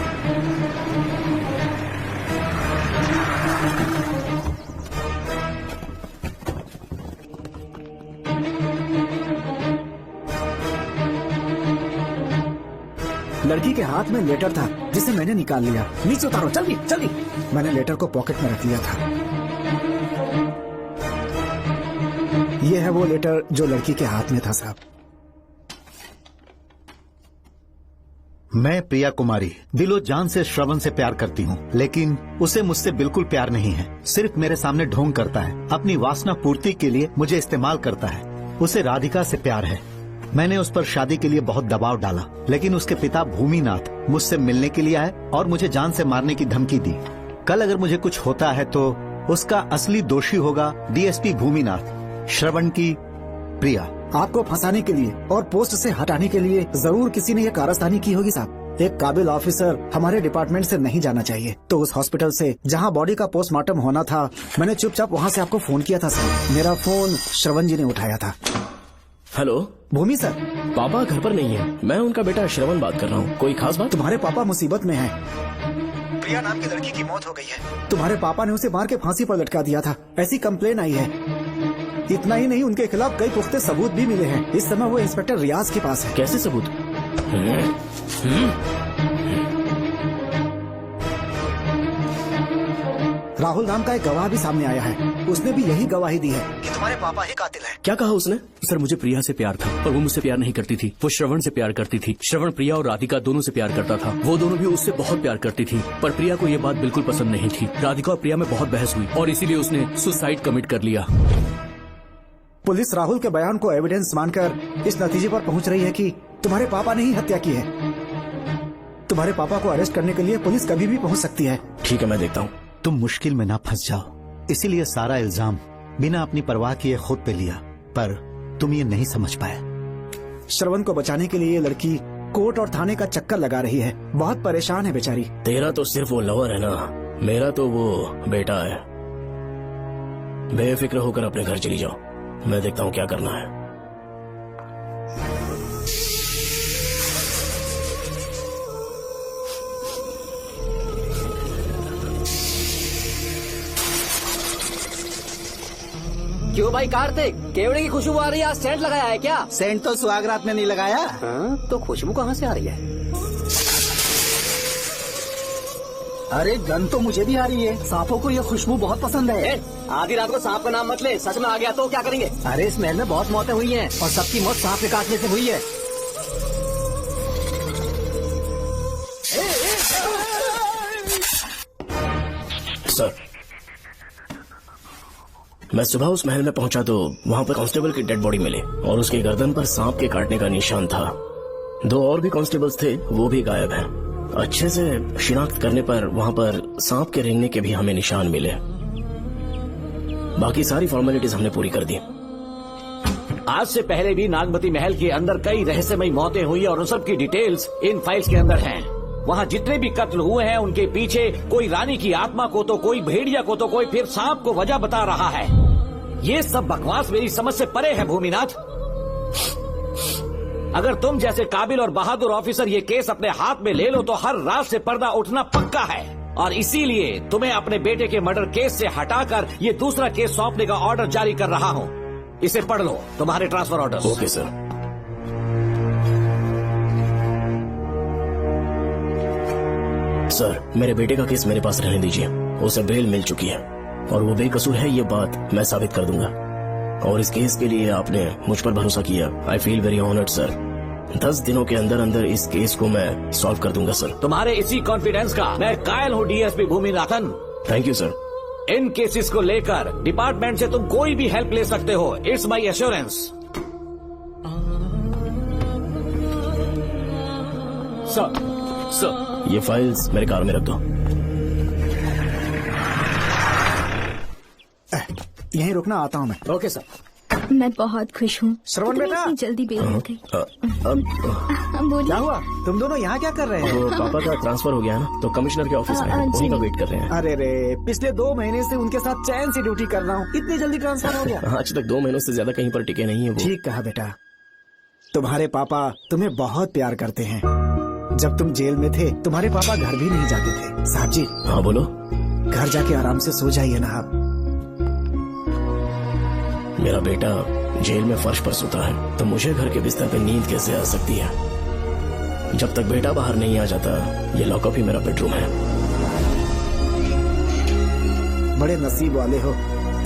लड़की के हाथ में लेटर था जिसे मैंने निकाल लिया। नीचे उतारो, जल्दी जल्दी। मैंने लेटर को पॉकेट में रख लिया था। ये है वो लेटर जो लड़की के हाथ में था साहब। मैं प्रिया कुमारी दिलो जान से श्रवण से प्यार करती हूँ, लेकिन उसे मुझसे बिल्कुल प्यार नहीं है। सिर्फ मेरे सामने ढोंग करता है, अपनी वासना पूर्ति के लिए मुझे इस्तेमाल करता है। उसे राधिका से प्यार है। मैंने उस पर शादी के लिए बहुत दबाव डाला, लेकिन उसके पिता भूमिनाथ मुझसे मिलने के लिए आए और मुझे जान से मारने की धमकी दी। कल अगर मुझे कुछ होता है तो उसका असली दोषी होगा डीएसपी भूमिनाथ। श्रवण की प्रिया। आपको फंसाने के लिए और पोस्ट से हटाने के लिए जरूर किसी ने ये कारस्तानी की होगी साहब। एक काबिल ऑफिसर हमारे डिपार्टमेंट से नहीं जाना चाहिए। तो उस हॉस्पिटल से जहां बॉडी का पोस्टमार्टम होना था, मैंने चुपचाप वहां से आपको फोन किया था सर। मेरा फोन श्रवण जी ने उठाया था। हेलो भूमि सर। पापा घर पर नहीं है, मैं उनका बेटा श्रवण बात कर रहा हूँ। कोई खास बात? तुम्हारे पापा मुसीबत में हैं। प्रिया नाम की लड़की की मौत हो गई है। तुम्हारे पापा ने उसे मार के फांसी पर लटका दिया था, ऐसी कंप्लेन आई है। इतना ही नहीं, उनके खिलाफ कई पुख्ते सबूत भी मिले हैं। इस समय वो इंस्पेक्टर रियाज के पास है। कैसे सबूत? राहुल नाम का एक गवाह भी सामने आया है। उसने भी यही गवाही दी है कि तुम्हारे पापा ही कातिल हैं। क्या कहा उसने? सर मुझे प्रिया से प्यार था और वो मुझसे प्यार नहीं करती थी। वो श्रवण से प्यार करती थी। श्रवण प्रिया और राधिका दोनों से प्यार करता था। वो दोनों भी उससे बहुत प्यार करती थी, पर प्रिया को ये बात बिल्कुल पसंद नहीं थी। राधिका और प्रिया में बहुत बहस हुई और इसीलिए उसने सुसाइड कमिट कर लिया। पुलिस राहुल के बयान को एविडेंस मानकर इस नतीजे पर पहुंच रही है कि तुम्हारे पापा ने ही हत्या की है। तुम्हारे पापा को अरेस्ट करने के लिए पुलिस कभी भी पहुंच सकती है। ठीक है, मैं देखता हूँ। तुम मुश्किल में ना फंस जाओ, इसीलिए सारा इल्जाम बिना अपनी परवाह किए खुद पे लिया, पर तुम ये नहीं समझ पाए। श्रवण को बचाने के लिए ये लड़की कोर्ट और थाने का चक्कर लगा रही है। बहुत परेशान है बेचारी। तेरा तो सिर्फ वो लवर है ना, मेरा तो वो बेटा है। बेफिक्र होकर अपने घर चली जाओ, मैं देखता हूँ क्या करना है। क्यों भाई कार्तिक, केवड़े की खुशबू आ रही है? आज सेंट लगाया है क्या? सेंट तो सुहागरात में नहीं लगाया। तो खुशबू कहाँ से आ रही है? अरे गन तो मुझे भी आ रही है। सांपों को ये खुशबू बहुत पसंद है। आधी रात को सांप का नाम मत ले, सच में आ गया तो क्या करेंगे? अरे इस महल में बहुत मौतें हुई हैं और सबकी मौत सांप के काटने से हुई है। सर, मैं सुबह उस महल में पहुंचा तो वहां पर कांस्टेबल की डेड बॉडी मिली और उसकी गर्दन पर सांप के काटने का निशान था। 2 और भी कांस्टेबल्स थे, वो भी गायब हैं। अच्छे से शिनाख्त करने पर वहां पर सांप के रेंगने के भी हमें निशान मिले। बाकी सारी फॉर्मेलिटीज हमने पूरी कर दी। आज से पहले भी नागमती महल के अंदर कई रहस्यमयी मौतें हुई और उन सब की डिटेल्स इन फाइल्स के अंदर हैं। वहाँ जितने भी कत्ल हुए हैं उनके पीछे कोई रानी की आत्मा को तो कोई भेड़िया को तो कोई फिर सांप को वजह बता रहा है। ये सब बकवास मेरी समझ से परे है भूमिनाथ। अगर तुम जैसे काबिल और बहादुर ऑफिसर ये केस अपने हाथ में ले लो तो हर रात से पर्दा उठना पक्का है, और इसीलिए तुम्हें अपने बेटे के मर्डर केस से हटाकर ये दूसरा केस सौंपने का ऑर्डर जारी कर रहा हूँ। इसे पढ़ लो, तुम्हारे transfer order. Okay sir. Sir, मेरे बेटे का केस मेरे पास रहने दीजिए। उसे बेल मिल चुकी है और वो बेकसूर है, ये बात मैं साबित कर दूंगा। और इस केस के लिए आपने मुझ पर भरोसा किया। I feel very honoured sir. 10 दिनों के अंदर अंदर इस केस को मैं सॉल्व कर दूंगा सर। तुम्हारे इसी कॉन्फिडेंस का मैं कायल हूँ DSP Bhuminathan. Thank you sir. In cases को लेकर डिपार्टमेंट से तुम कोई भी हेल्प ले सकते हो। It's my assurance. सर, ये फाइल्स मेरे कार में रख दो। यहीं रुकना, आता हूँ मैं। Okay sir. मैं बहुत खुश हूँ। श्रवण बेटा, इतनी जल्दी बेल हो गई। क्या हुआ? तुम दोनों यहाँ क्या कर रहे हैं? वो पापा का ट्रांसफर हो गया है ना, तो कमिश्नर के ऑफिस में उन्हीं का वेट कर रहे हैं। अरे रे, पिछले 2 महीने से उनके साथ चैन से ड्यूटी कर रहा हूँ, इतनी जल्दी ट्रांसफर हो गया? आज तक 2 महीनों से ज्यादा कहीं पर टिके नहीं है वो। ठीक कहा बेटा। तुम्हारे पापा तुम्हें बहुत प्यार करते हैं। जब तुम जेल में थे तुम्हारे पापा घर भी नहीं जाते थे। साहब जी। हाँ बोलो। घर जाके आराम से सो जाइए ना आप। मेरा बेटा जेल में फर्श पर सोता है तो मुझे घर के बिस्तर पे नींद कैसे आ सकती है? जब तक बेटा बाहर नहीं आ जाता, ये लॉकअप ही मेरा बेडरूम है। बड़े नसीब वाले हो,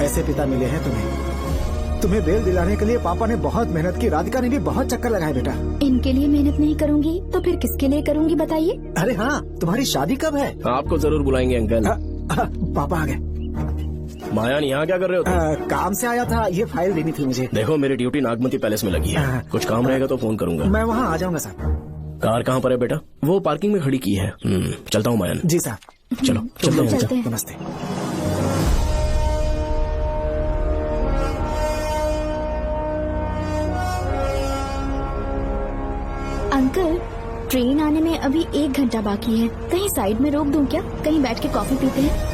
ऐसे पिता मिले हैं तुम्हें। तुम्हें बेल दिलाने के लिए पापा ने बहुत मेहनत की, राधिका ने भी बहुत चक्कर लगाए बेटा। इनके लिए मेहनत नहीं करूंगी तो फिर किसके लिए करूंगी बताइए? अरे हाँ, तुम्हारी शादी कब है? आपको जरूर बुलाएंगे अंकल। पापा आ गए। मायान यहाँ क्या कर रहे हो तुम? काम से आया था, ये फाइल देनी थी मुझे। देखो मेरी ड्यूटी नागमती पैलेस में लगी है, कुछ काम रहेगा तो फोन करूंगा। मैं वहाँ आ जाऊंगा साहब। कार कहाँ पर है बेटा? वो पार्किंग में खड़ी की है। चलता हूँ मायान। जी साहब। चलो चलते हैं। नमस्ते। अंकल, ट्रेन आने में अभी 1 घंटा बाकी है, कहीं साइड में रोक दूं क्या? कहीं बैठ के कॉफी पीते हैं?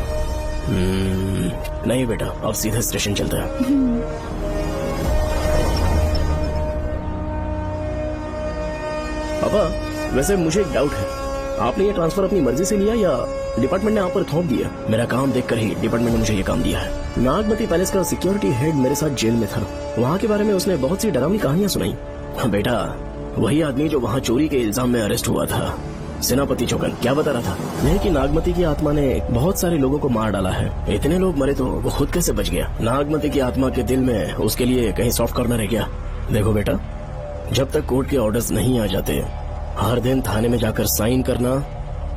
नहीं बेटा, अब सीधे स्टेशन चलते हैं। पापा, वैसे मुझे एक डाउट है, आपने ये ट्रांसफर अपनी मर्जी से लिया या डिपार्टमेंट ने आप पर थोप दिया? मेरा काम देखकर ही डिपार्टमेंट ने मुझे ये काम दिया है। नागमती पैलेस का सिक्योरिटी हेड मेरे साथ जेल में था, वहाँ के बारे में उसने बहुत सी डरावनी कहानियाँ सुनाई। बेटा, वही आदमी जो वहाँ चोरी के इल्जाम में अरेस्ट हुआ था, सेनापति चौकन, क्या बता रहा था? यह कि नागमती की आत्मा ने बहुत सारे लोगों को मार डाला है। इतने लोग मरे तो वो खुद कैसे बच गया? नागमती की आत्मा के दिल में उसके लिए कहीं सॉफ्ट कॉर्नर है क्या? देखो बेटा, जब तक कोर्ट के ऑर्डर्स नहीं आ जाते, हर दिन थाने में जाकर साइन करना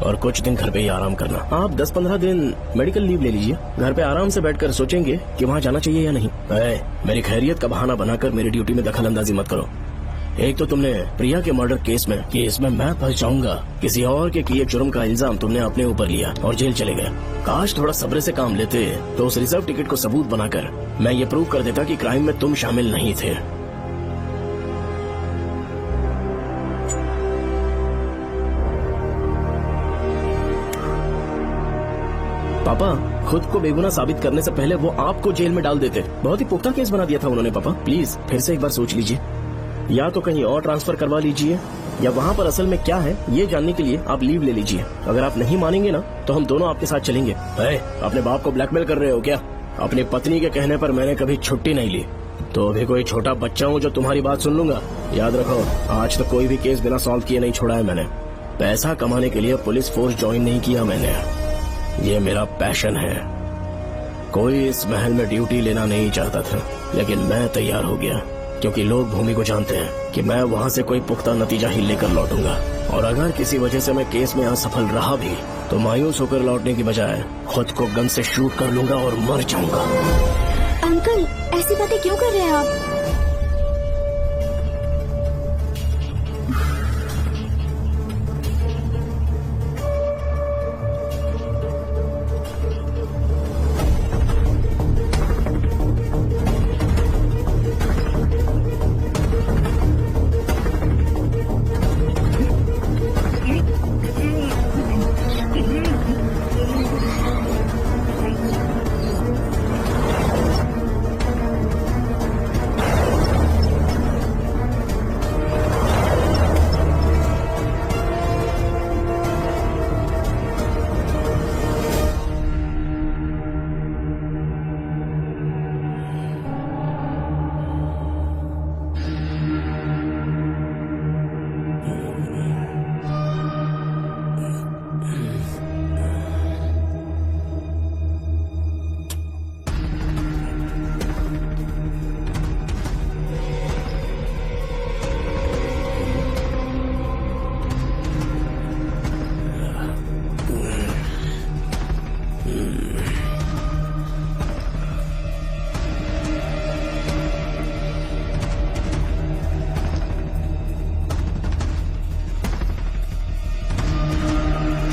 और कुछ दिन घर पे ही आराम करना। आप 10-15 दिन मेडिकल लीव ले लीजिए, घर पे आराम से बैठकर सोचेंगे कि वहाँ जाना चाहिए या नहीं। मेरी खैरियत का बहाना बनाकर मेरी ड्यूटी में दखल अंदाजी मत करो। एक तो तुमने प्रिया के मर्डर केस में कि इसमें मैं फंस जाऊंगा, किसी और के किए जुर्म का इल्जाम तुमने अपने ऊपर लिया और जेल चले गए। काश थोड़ा सब्र से काम लेते तो उस रिजर्व टिकट को सबूत बनाकर मैं ये प्रूव कर देता कि क्राइम में तुम शामिल नहीं थे। पापा, खुद को बेगुनाह साबित करने से पहले वो आपको जेल में डाल देते। बहुत ही पुख्ता केस बना दिया था उन्होंने। पापा प्लीज फिर से एक बार सोच लीजिए, या तो कहीं और ट्रांसफर करवा लीजिए या वहाँ पर असल में क्या है ये जानने के लिए आप लीव ले लीजिए। अगर आप नहीं मानेंगे ना तो हम दोनों आपके साथ चलेंगे। अपने बाप को ब्लैकमेल कर रहे हो क्या? अपनी पत्नी के कहने पर मैंने कभी छुट्टी नहीं ली, तो अभी कोई छोटा बच्चा हूँ जो तुम्हारी बात सुन लूंगा? याद रखो, आज तो कोई भी केस बिना सॉल्व किए नहीं छोड़ा है मैंने। पैसा कमाने के लिए पुलिस फोर्स ज्वाइन नहीं किया मैंने, ये मेरा पैशन है। कोई इस महल में ड्यूटी लेना नहीं चाहता था, लेकिन मैं तैयार हो गया क्योंकि लोग भूमि को जानते हैं कि मैं वहाँ से कोई पुख्ता नतीजा ही लेकर लौटूंगा। और अगर किसी वजह से मैं केस में असफल रहा भी तो मायूस होकर लौटने की बजाय खुद को गन से शूट कर लूंगा और मर जाऊंगा। अंकल, ऐसी बातें क्यों कर रहे हैं आप?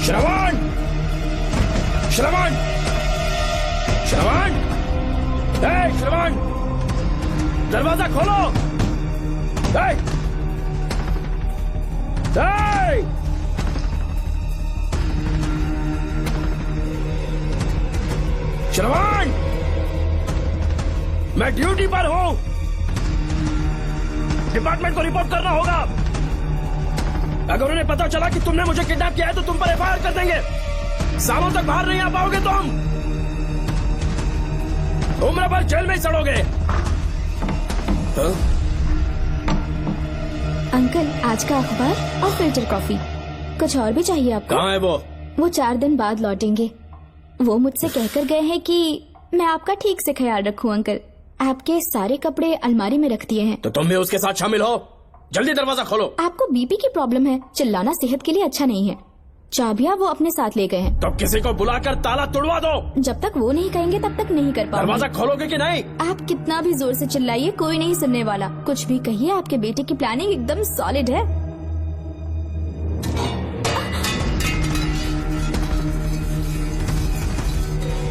श्रवण! श्रवण! श्रवण! श्रवण! दरवाजा खोलो! श्रवण! मैं ड्यूटी पर हूँ, डिपार्टमेंट को रिपोर्ट करना होगा। अगर उन्हें पता चला कि तुमने मुझे किडनैप किया है तो तुम पर एफआईआर कर देंगे। सालों तक बाहर नहीं आ पाओगे तुम, उम्र भर जेल में ही सड़ोगे। अंकल, आज का अखबार और फिल्टर कॉफी। कुछ और भी चाहिए आपको? कहाँ है वो? वो 4 दिन बाद लौटेंगे। वो मुझसे कहकर गए हैं कि मैं आपका ठीक से ख्याल रखूं अंकल। आपके सारे कपड़े अलमारी में रख दिए हैं। तो तुम भी उसके साथ शामिल हो। जल्दी दरवाजा खोलो। आपको बीपी की प्रॉब्लम है, चिल्लाना सेहत के लिए अच्छा नहीं है। चाबियां वो अपने साथ ले गए हैं। तो किसी को बुलाकर ताला तोड़वा दो। जब तक वो नहीं कहेंगे तब तक नहीं कर पाओगे। दरवाजा खोलोगे कि नहीं? आप कितना भी जोर से चिल्लाइए, कोई नहीं सुनने वाला। कुछ भी कहिए, आपके बेटे की प्लानिंग एकदम सॉलिड है।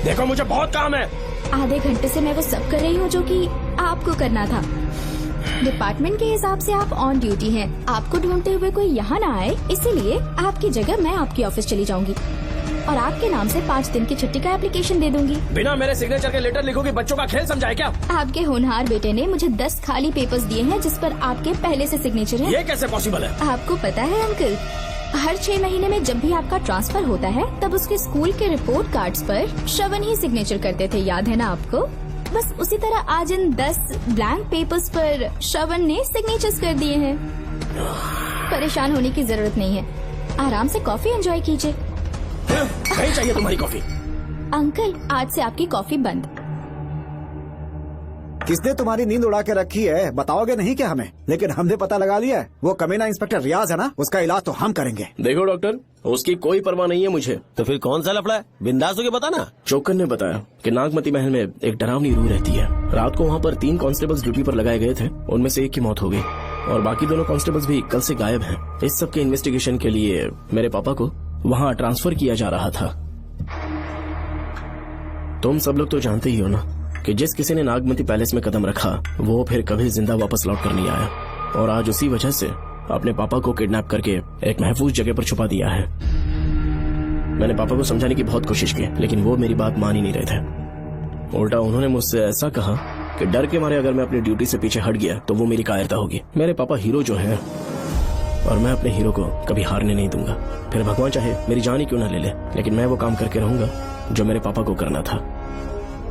देखो मुझे बहुत काम है। आधे घंटे से मैं वो सब कर रही हूँ जो कि आपको करना था। डिपार्टमेंट के हिसाब से आप ऑन ड्यूटी हैं। आपको ढूंढते हुए कोई यहाँ ना आए, इसीलिए आपकी जगह मैं आपकी ऑफिस चली जाऊंगी और आपके नाम से 5 दिन की छुट्टी का एप्लीकेशन दे दूंगी। बिना मेरे सिग्नेचर के लेटर लिखोगे? बच्चों का खेल समझा है क्या? आपके होनहार बेटे ने मुझे 10 खाली पेपर्स दिए हैं जिस पर आपके पहले से सिग्नेचर है। ये कैसे पॉसिबल है? आपको पता है अंकल, हर 6 महीने में जब भी आपका ट्रांसफर होता है तब उसके स्कूल के रिपोर्ट कार्ड्स पर श्रवण ही सिग्नेचर करते थे, याद है ना आपको? बस उसी तरह आज इन 10 ब्लैंक पेपर्स पर श्रवण ने सिग्नेचर्स कर दिए हैं। परेशान होने की जरूरत नहीं है, आराम से कॉफी एंजॉय कीजिए। नहीं चाहिए तुम्हारी कॉफी। अंकल, आज से आपकी कॉफी बंद। किसने तुम्हारी नींद उड़ा के रखी है? बताओगे नहीं क्या हमें? लेकिन हमने पता लगा लिया है, वो कमीना इंस्पेक्टर रियाज है ना, उसका इलाज तो हम करेंगे। देखो डॉक्टर, उसकी कोई परवाह नहीं है मुझे। तो फिर कौन सा लफड़ा है? बिंदास होके बता ना। चौकन ने बताया कि नागमती महल में एक डरावनी रूह रहती है। रात को वहाँ पर 3 कांस्टेबल्स ड्यूटी पर लगाए गए थे, उनमें से एक की मौत हो गई और बाकी दोनों कांस्टेबल्स भी कल से गायब हैं। इस सब के इन्वेस्टिगेशन के लिए मेरे पापा को वहाँ ट्रांसफर किया जा रहा था। तुम सब लोग तो जानते ही हो ना कि जिस किसी ने नागमती पैलेस में कदम रखा वो फिर कभी जिंदा वापस लौट कर नहीं आया, और आज उसी वजह से अपने पापा को किडनैप करके एक महफूज जगह पर छुपा दिया है। मैंने पापा को समझाने की बहुत कोशिश की, लेकिन वो मेरी बात मान ही नहीं रहे थे। उल्टा उन्होंने मुझसे ऐसा कहा कि डर के मारे अगर मैं अपनी ड्यूटी से पीछे हट गया तो वो मेरी कायरता होगी। मेरे पापा हीरो जो है और मैं अपने हीरो को कभी हारने नहीं दूंगा। फिर भगवान चाहे मेरी जान ही क्यों न ले ले, लेकिन मैं वो काम करके रहूंगा जो मेरे पापा को करना था।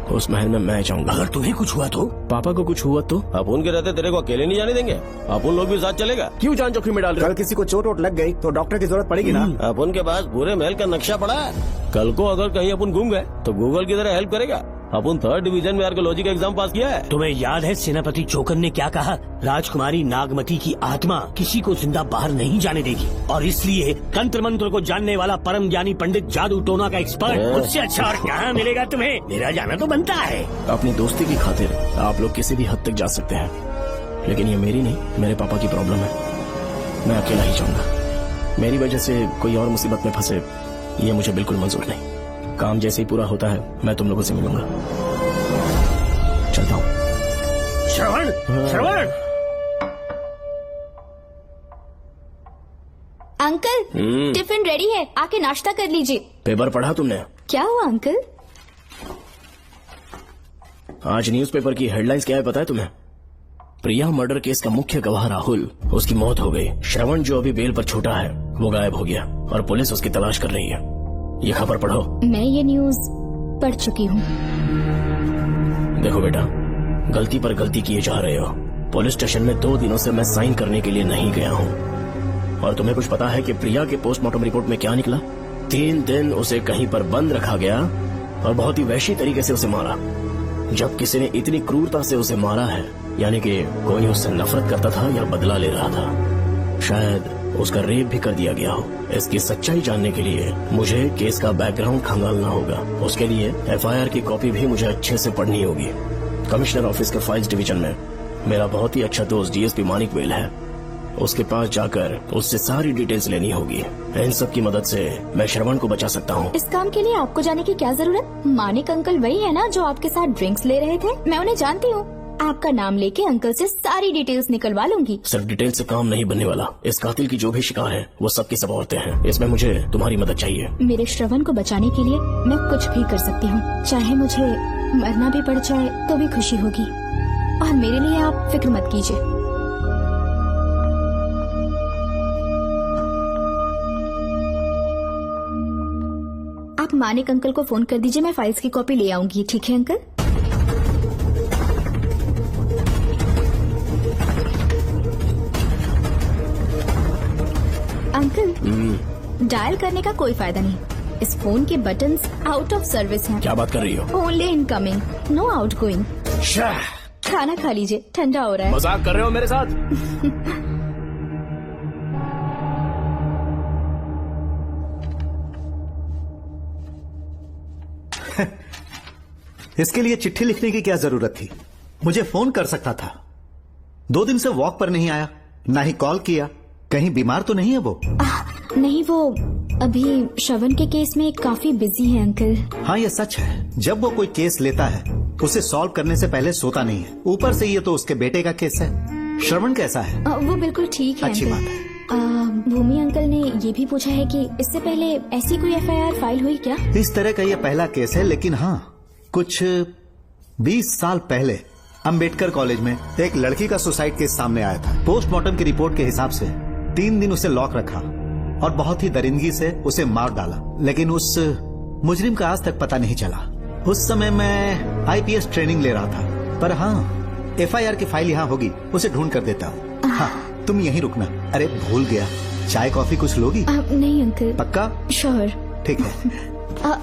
उस महल में मैं जाऊंगा। अगर तुम्हें कुछ हुआ तो? पापा को कुछ हुआ तो? अपुन के रहते तेरे को अकेले नहीं जाने देंगे। अपुन लोग भी साथ चलेगा। क्यों जान जोखिम में डाल रहे? कल किसी को चोट वोट लग गई तो डॉक्टर की जरूरत पड़ेगी ना। अपुन के पास पूरे महल का नक्शा पड़ा है। कल को अगर कहीं अपन घूम गए तो गूगल की तरह हेल्प करेगा। अपन 3rd डिवीजन में आर्कियोलॉजी का एग्जाम पास किया है। तुम्हें याद है सेनापति चौकन ने क्या कहा? राजकुमारी नागमती की आत्मा किसी को जिंदा बाहर नहीं जाने देगी, और इसलिए तंत्र मंत्र को जानने वाला परम ज्ञानी पंडित जादू टोना का एक्सपर्ट मुझसे अच्छा और कहाँ मिलेगा तुम्हें? मेरा जाना तो बनता है। अपनी दोस्ती की खातिर आप लोग किसी भी हद तक जा सकते हैं, लेकिन ये मेरी नहीं, मेरे पापा की प्रॉब्लम है। मैं अकेला ही जाऊंगा। मेरी वजह से कोई और मुसीबत में फंसे ये मुझे बिल्कुल मंजूर नहीं। काम जैसे ही पूरा होता है मैं तुम लोगों से मिलूंगा। चलता हूँ। श्रवण, श्रवण। अंकल, टिफिन रेडी है, आके नाश्ता कर लीजिए। पेपर पढ़ा तुमने? क्या हुआ अंकल? आज न्यूज़पेपर की हेडलाइंस क्या है पता है तुम्हें? प्रिया मर्डर केस का मुख्य गवाह राहुल, उसकी मौत हो गई। श्रवण जो अभी बेल पर छूटा है वो गायब हो गया और पुलिस उसकी तलाश कर रही है। ये खबर पढ़ो। मैं ये न्यूज पढ़ चुकी हूँ। देखो बेटा, गलती पर गलती किए जा रहे हो। पुलिस स्टेशन में 2 दिनों से मैं साइन करने के लिए नहीं गया हूँ। और तुम्हें कुछ पता है कि प्रिया के पोस्टमार्टम रिपोर्ट में क्या निकला? 3 दिन उसे कहीं पर बंद रखा गया और बहुत ही वैशी तरीके से उसे मारा। जब किसी ने इतनी क्रूरता से उसे मारा है, यानी कि कोई उससे नफरत करता था या बदला ले रहा था। शायद उसका रेप भी कर दिया गया हो। इसकी सच्चाई जानने के लिए मुझे केस का बैकग्राउंड खंगालना होगा। उसके लिए FIR की कॉपी भी मुझे अच्छे से पढ़नी होगी। कमिश्नर ऑफिस के फाइल्स डिवीजन में मेरा बहुत ही अच्छा दोस्त DSP मानिक वेल है। उसके पास जाकर उससे सारी डिटेल्स लेनी होगी। इन सब की मदद से मैं श्रवण को बचा सकता हूँ। इस काम के लिए आपको जाने की क्या जरूरत? मानिक अंकल वही है ना जो आपके साथ ड्रिंक्स ले रहे थे? मैं उन्हें जानती हूँ। आपका नाम लेके अंकल से सारी डिटेल्स निकलवा लूंगी। सिर्फ डिटेल से काम नहीं बनने वाला। इस कातिल की जो भी शिकार है वो सबकी सब औरतें हैं। इसमें मुझे तुम्हारी मदद चाहिए। मेरे श्रवण को बचाने के लिए मैं कुछ भी कर सकती हूँ। चाहे मुझे मरना भी पड़ जाए तो भी खुशी होगी, और मेरे लिए आप फिक्र मत कीजिए। आप मानिक अंकल को फोन कर दीजिए, मैं फाइल्स की कॉपी ले आऊंगी। ठीक है अंकल? अंकल, डायल करने का कोई फायदा नहीं। इस फोन के बटन्स आउट ऑफ सर्विस हैं। क्या बात कर रही हो? Only incoming, no outgoing. खाना खा लीजिए, ठंडा हो रहा है। मजाक कर रहे हो मेरे साथ? इसके लिए चिट्ठी लिखने की क्या जरूरत थी? मुझे फोन कर सकता था। 2 दिन से वॉक पर नहीं आया, ना ही कॉल किया। कहीं बीमार तो नहीं है वो? नहीं, वो अभी श्रवण के केस में काफी बिजी है अंकल। हाँ, ये सच है। जब वो कोई केस लेता है उसे सॉल्व करने से पहले सोता नहीं है। ऊपर से ये तो उसके बेटे का केस है। श्रवण कैसा है? वो बिल्कुल ठीक है। अच्छी अंकल। बात है। भूमि अंकल ने ये भी पूछा है कि इससे पहले ऐसी कोई FIR फाइल हुई क्या? इस तरह का ये पहला केस है, लेकिन हाँ, कुछ 20 साल पहले अंबेडकर कॉलेज में एक लड़की का सुसाइड केस सामने आया था। पोस्टमार्टम की रिपोर्ट के हिसाब से 3 दिन उसे लॉक रखा और बहुत ही दरिंदगी से उसे मार डाला, लेकिन उस मुजरिम का आज तक पता नहीं चला। उस समय मैं IPS ट्रेनिंग ले रहा था, पर हाँ, FIR की फाइल यहाँ होगी, उसे ढूंढ कर देता हूँ। हाँ, तुम यहीं रुकना। अरे भूल गया, चाय कॉफी कुछ लोगी? नहीं अंकल। पक्का? श्योर। ठीक है।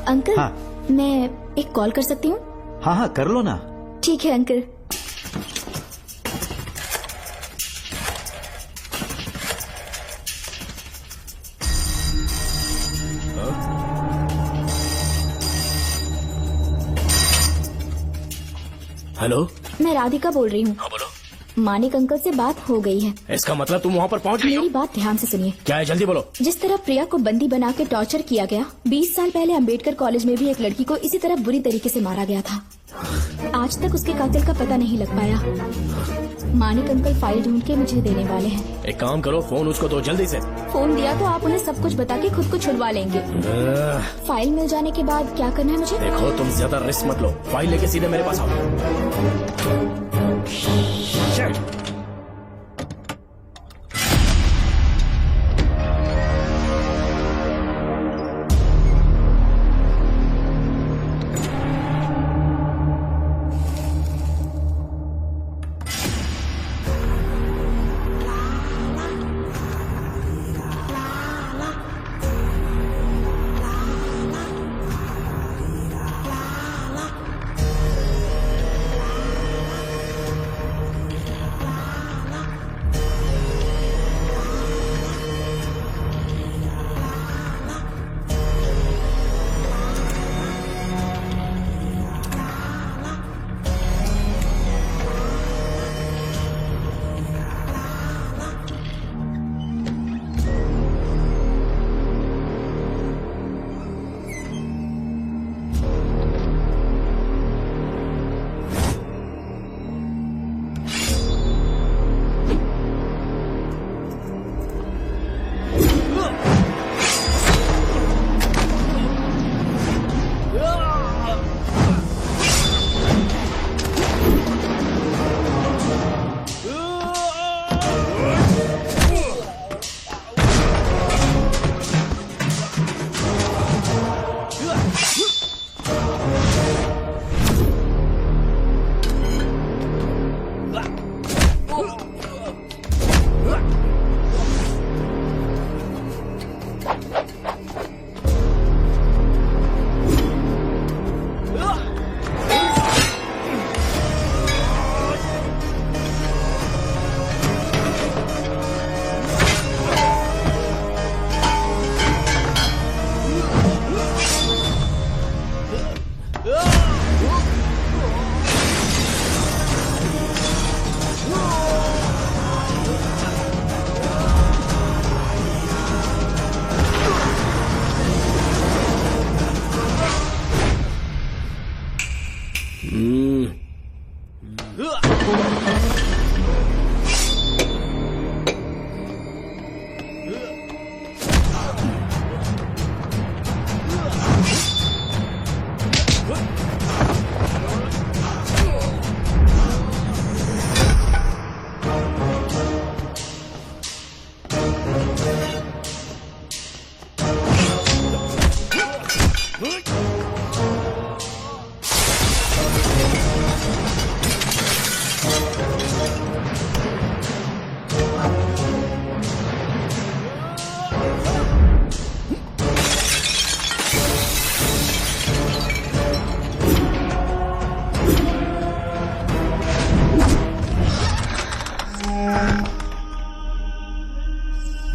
अंकल, हाँ। मैं एक कॉल कर सकती हूँ? हाँ हाँ, कर लो ना। ठीक है अंकल। हेलो, मैं राधिका बोल रही हूँ। हाँ बोलो। मानिक अंकल से बात हो गई है। इसका मतलब तुम वहाँ पर पहुँच गई हो? मेरी बात ध्यान से सुनिए। क्या है, जल्दी बोलो। जिस तरह प्रिया को बंदी बना के टॉर्चर किया गया, 20 साल पहले अंबेडकर कॉलेज में भी एक लड़की को इसी तरह बुरी तरीके से मारा गया था। आज तक उसके कातिल का पता नहीं लग पाया। मानिक अंकल फाइल ढूंढ के मुझे देने वाले हैं। एक काम करो, फोन उसको दो जल्दी से। फोन दिया तो आप उन्हें सब कुछ बता के खुद को छुड़वा लेंगे। फाइल मिल जाने के बाद क्या करना है मुझे? देखो, तुम ज्यादा रिस्क मत लो, फाइल लेके सीधे मेरे पास आओ।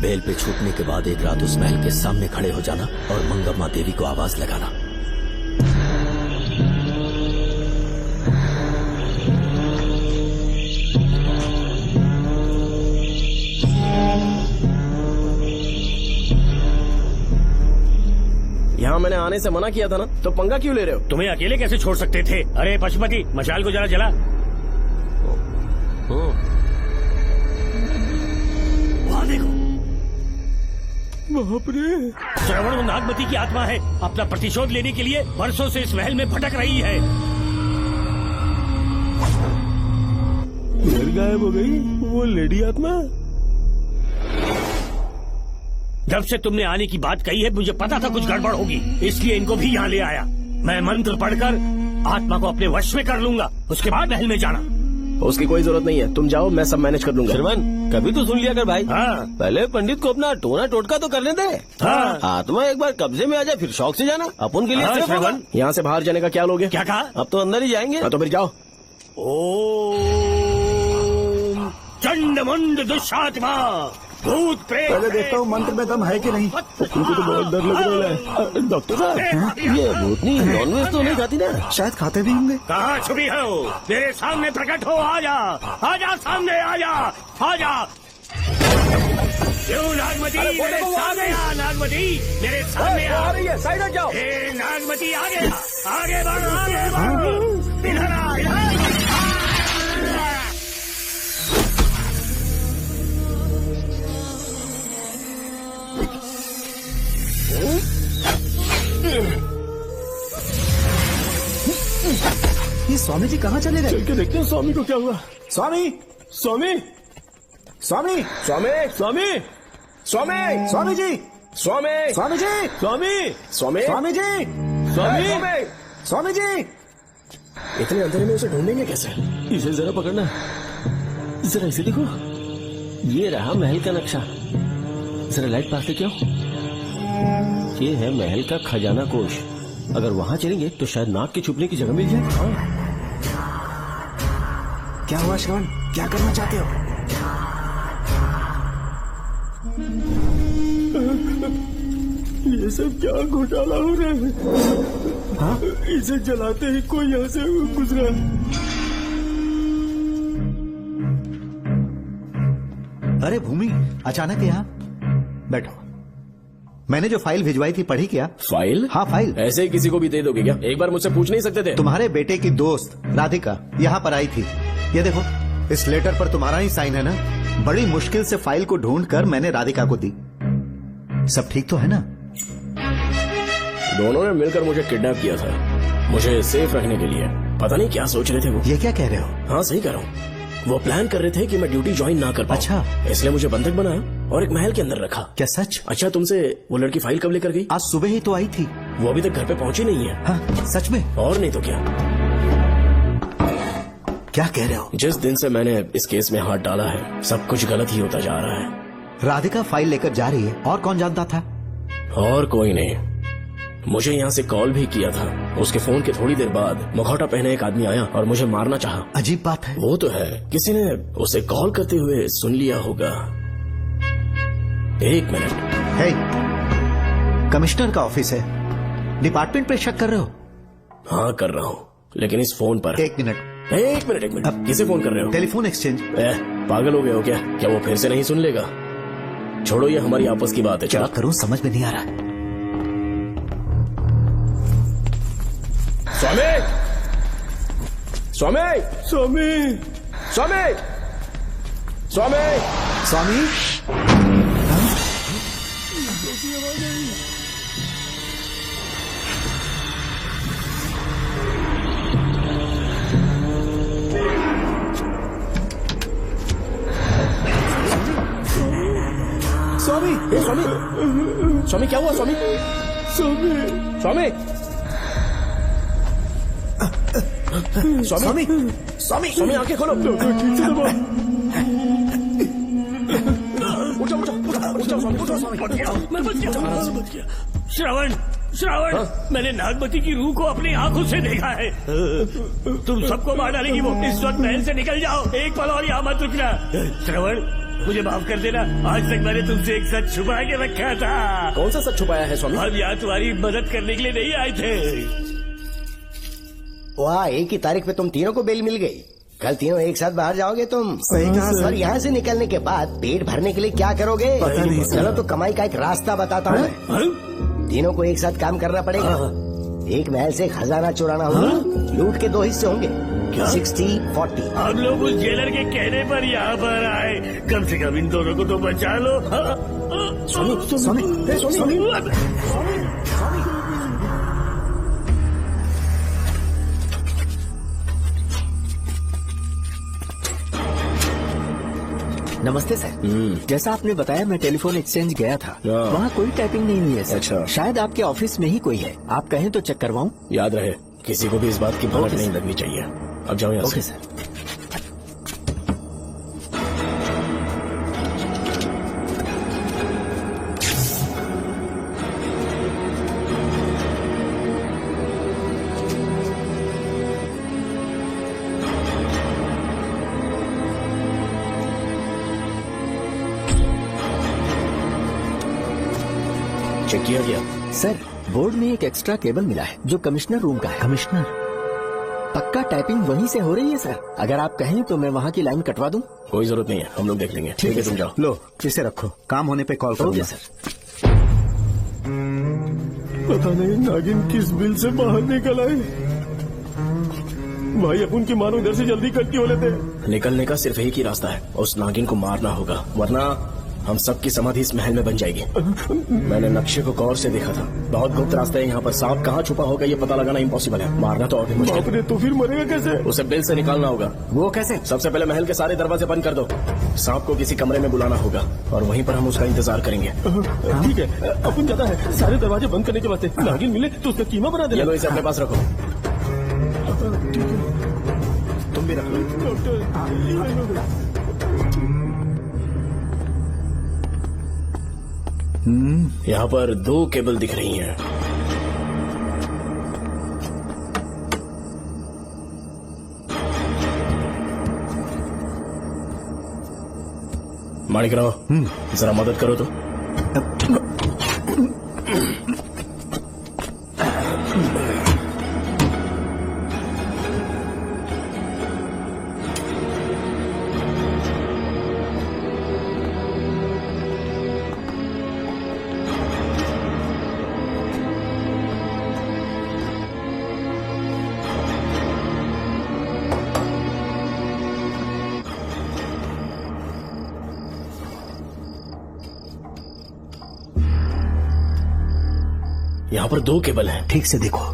बेल पे छूटने के बाद एक रात उस महल के सामने खड़े हो जाना और मंगम्मा देवी को आवाज लगाना। यहाँ मैंने आने से मना किया था ना, तो पंगा क्यों ले रहे हो? तुम्हें अकेले कैसे छोड़ सकते थे? अरे पशुपति, मशाल को जरा जला। वहाँ देखो, बाप रे। श्रवण वो नागमती की आत्मा है, अपना प्रतिशोध लेने के लिए वर्षों से इस महल में भटक रही है। गायब हो गई वो लेडी आत्मा। जब से तुमने आने की बात कही है मुझे पता था कुछ गड़बड़ होगी, इसलिए इनको भी यहाँ ले आया। मैं मंत्र पढ़कर आत्मा को अपने वश में कर लूंगा, उसके बाद महल में जाना। उसकी कोई जरूरत नहीं है, तुम जाओ, मैं सब मैनेज कर लूंगा। श्रवण, कभी तो सुन लिया कर भाई। हाँ। पहले पंडित को अपना टोना टोटका तो करने दे। हाँ। आत्मा एक बार कब्जे में आ जाए फिर शौक से जाना, अपन के लिए हाँ, सेफ होगा। यहाँ से बाहर जाने का क्या लोगे? क्या कहा? अब तो अंदर ही जाएंगे। हाँ, तो फिर जाओ। ओम चंड मुंड दुष्टात्मा भूत प्रेत। पहले देखता हूँ मंत्र में दम है कि नहीं। तुमको तो बहुत डर लग रहा है। डॉक्टर साहब, ये भूतनी नॉनवेज तो नहीं खाती ना? शायद खाते भी होंगे। कहाँ छुपी हो? मेरे सामने प्रकट हो, आजा आजा, सामने आजा, आजा। क्यों नागमती, मेरे सामने आ। नागमती, मेरे सामने आ रही है, साइड हट जाओ। नागमती आगे आगे बढ़, आगे बढ़, इधर आ, इधर। ये स्वामी जी कहाँ चले गए? चल के देखते हैं स्वामी को क्या हुआ। स्वामी, स्वामी, स्वामी, स्वामी, स्वामी, स्वामी, स्वामी जी, स्वामी, स्वामी जी, स्वामी, स्वामी, स्वामी जी, स्वामी, स्वामी जी। इतने अंधेरे में उसे ढूंढेंगे कैसे? इसे जरा पकड़ना, जरा इसे देखो, ये रहा महल का नक्शा। जरा लाइट पास लेके आओ। ये है महल का खजाना कोष। अगर वहाँ चलेंगे तो शायद नाग के छुपने की जगह मिल जाए। हाँ। क्या हुआ श्रवण, क्या करना चाहते हो? ये सब क्या घोटाला हो रहा है? हाँ? इसे जलाते ही कोई यहाँ से गुजरा। अरे भूमि, अचानक यहाँ? बैठो। मैंने जो फाइल भिजवाई थी पढ़ी क्या? फाइल? हाँ फाइल। ऐसे ही किसी को भी दे दोगे क्या? एक बार मुझसे पूछ नहीं सकते थे? तुम्हारे बेटे की दोस्त राधिका यहाँ पर आई थी। ये देखो, इस लेटर पर तुम्हारा ही साइन है ना? बड़ी मुश्किल से फाइल को ढूंढकर मैंने राधिका को दी। सब ठीक तो है ना? दोनों ने मिलकर मुझे किडनैप किया था, मुझे सेफ रखने के लिए। पता नहीं क्या सोच रहे थे वो। ये क्या कह रहे हो? हाँ सही कह रहा हूँ। वो प्लान कर रहे थे कि मैं ड्यूटी ज्वाइन ना कर पाऊं। अच्छा। इसलिए मुझे बंधक बनाया और एक महल के अंदर रखा। क्या सच? अच्छा, तुमसे वो लड़की फाइल कब लेकर गई? आज सुबह ही तो आई थी। वो अभी तक घर पे पहुंची नहीं है। हाँ, सच में? और नहीं तो क्या। क्या कह रहे हो? जिस दिन से मैंने इस केस में हाथ डाला है सब कुछ गलत ही होता जा रहा है। राधिका फाइल लेकर जा रही है, और कौन जानता था? और कोई नहीं। मुझे यहाँ से कॉल भी किया था। उसके फोन के थोड़ी देर बाद मुखौटा पहने एक आदमी आया और मुझे मारना चाहा। अजीब बात है। वो तो है, किसी ने उसे कॉल करते हुए सुन लिया होगा। एक मिनट। हे, कमिश्नर का ऑफिस है, डिपार्टमेंट पे शक कर रहे हो? हाँ कर रहा हूँ, लेकिन इस फोन पर। एक मिनट। अब किसे फोन कर रहे हो? Telephone exchange. पागल हो गए हो क्या? क्या वो फिर से नहीं सुन लेगा? छोड़ो, ये हमारी आपस की बात है। क्या करूं समझ में नहीं आ रहा। स्वामी, स्वामी, स्वामी, स्वामी, स्वामी, स्वामी। स्वामी, स्वामी, स्वामी क्या हुआ? स्वामी, स्वामी, स्वामी, स्वामी, स्वामी, स्वामी आंखें खोलो। ठीक से दबाओ। उठो, उठो, उठो, स्वामी, उठो, स्वामी। मैं बच गया। श्रवण, श्रवण, मैंने नागमती की रूह को अपनी आंखों से देखा है। तुम सबको मार डालेगी वो। इस वक्त महल से निकल जाओ, एक पल और यहाँ मत रुकना। श्रवण, मुझे माफ कर देना, आज तक मैंने तुमसे एक सच छुपा के रखा था। कौन सा सच छुपाया है स्वामी? हम यहाँ तुम्हारी मदद करने के लिए नहीं आए थे। वाह, एक ही तारीख पे तुम तीनों को बेल मिल गई। कल तीनों एक साथ बाहर जाओगे तुम? सही कहा सर। यहाँ से निकलने के बाद पेट भरने के लिए क्या करोगे? पता नहीं सर। चलो तो कमाई का एक रास्ता बताता हूँ मैं। तीनों को एक साथ काम करना पड़ेगा। एक महल से खजाना चुराना होगा। लूट के 2 हिस्से होंगे, 60-40। हम लोग उस जेलर के कहने पर यहाँ पर आए, कम से कम इन दोनों को तो बचा लो। नमस्ते सर। जैसा आपने बताया, मैं टेलीफोन एक्सचेंज गया था। वहाँ कोई टाइपिंग नहीं हुई है सर। अच्छा। शायद आपके ऑफिस में ही कोई है। आप कहें तो चेक करवाऊं? याद रहे, किसी को भी इस बात की भनक नहीं लगनी चाहिए। अब जाओ यहाँ से। सर। चेक किया गया सर। बोर्ड में एक एक्स्ट्रा केबल मिला है जो कमिश्नर रूम का है। कमिश्नर? पक्का टाइपिंग वहीं से हो रही है सर। अगर आप कहें तो मैं वहाँ की लाइन कटवा दूं? कोई जरूरत नहीं है, हम लोग देख लेंगे। ठीक है, तुम जाओ। लो, इसे रखो, काम होने पे कॉल करो सर। पता नहीं नागिन किस बिल से बाहर निकल आए। भाई अपन की मानो इधर से जल्दी कट क्यों लेते? निकलने का सिर्फ एक ही रास्ता है, उस नागिन को मारना होगा, वरना हम सबकी समाधि इस महल में बन जाएगी। मैंने नक्शे को गौर से देखा था, बहुत गुप्त रास्ता है यहाँ पर। सांप कहाँ छुपा होगा ये पता लगाना इम्पॉसिबल है, मारना तो और भी मुश्किल है। तो फिर मरेगा कैसे? उसे बिल से निकालना होगा। वो कैसे? सबसे पहले महल के सारे दरवाजे बंद कर दो। सांप को किसी कमरे में बुलाना होगा और वहीं पर हम उसका इंतजार करेंगे। ठीक है, अपन जाता है। सारे दरवाजे बंद करने के वास्ते नागिन मिले तो उसका कीमा बना देना। ये लो, इसे अपने पास रखो। तुम भी रख लो। यहाँ पर 2 केबल दिख रही हैं। माणिकराव, जरा मदद करो तो। यहाँ पर 2 केबल हैं। ठीक से देखो।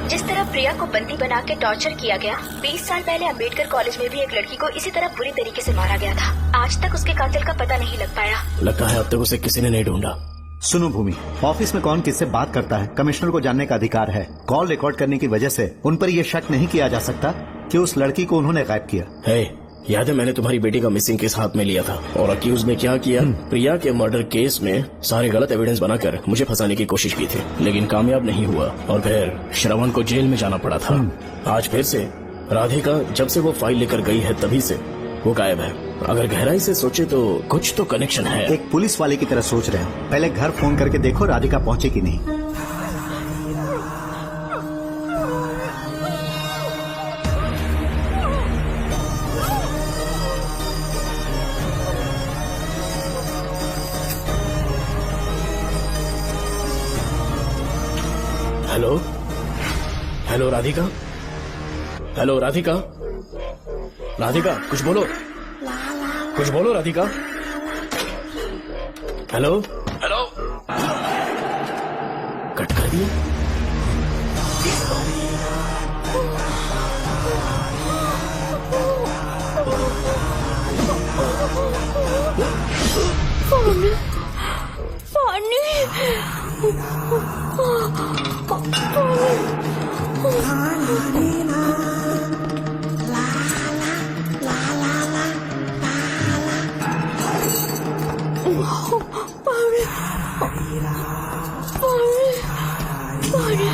जिस तरह प्रिया को बंदी बना के टॉर्चर किया गया, 20 साल पहले अंबेडकर कॉलेज में भी एक लड़की को इसी तरह बुरी तरीके से मारा गया था। आज तक उसके कातिल का पता नहीं लग पाया। लगता है अब तक उसे किसी ने नहीं ढूंढा। सुनो भूमि, ऑफिस में कौन किससे बात करता है कमिश्नर को जानने का अधिकार है। कॉल रिकॉर्ड करने की वजह से उन पर यह शक नहीं किया जा सकता कि उस लड़की को उन्होंने गायब किया है। याद है मैंने तुम्हारी बेटी का मिसिंग केस हाथ में लिया था और अक्यूज ने क्या किया? प्रिया के मर्डर केस में सारे गलत एविडेंस बनाकर मुझे फंसाने की कोशिश की थी, लेकिन कामयाब नहीं हुआ और फिर श्रवण को जेल में जाना पड़ा था। आज फिर से राधिका जब से वो फाइल लेकर गई है तभी से वो गायब है। अगर गहराई से सोचे तो कुछ तो कनेक्शन है। एक पुलिस वाले की तरह सोच रहे हो। पहले घर फोन करके देखो राधिका पहुंचे कि नहीं। Hello hello Radhika, hello Radhika, Radhika कुछ बोलो, कुछ बोलो राधिका। हेलो हेलो, कट कर दिया। पानी पानी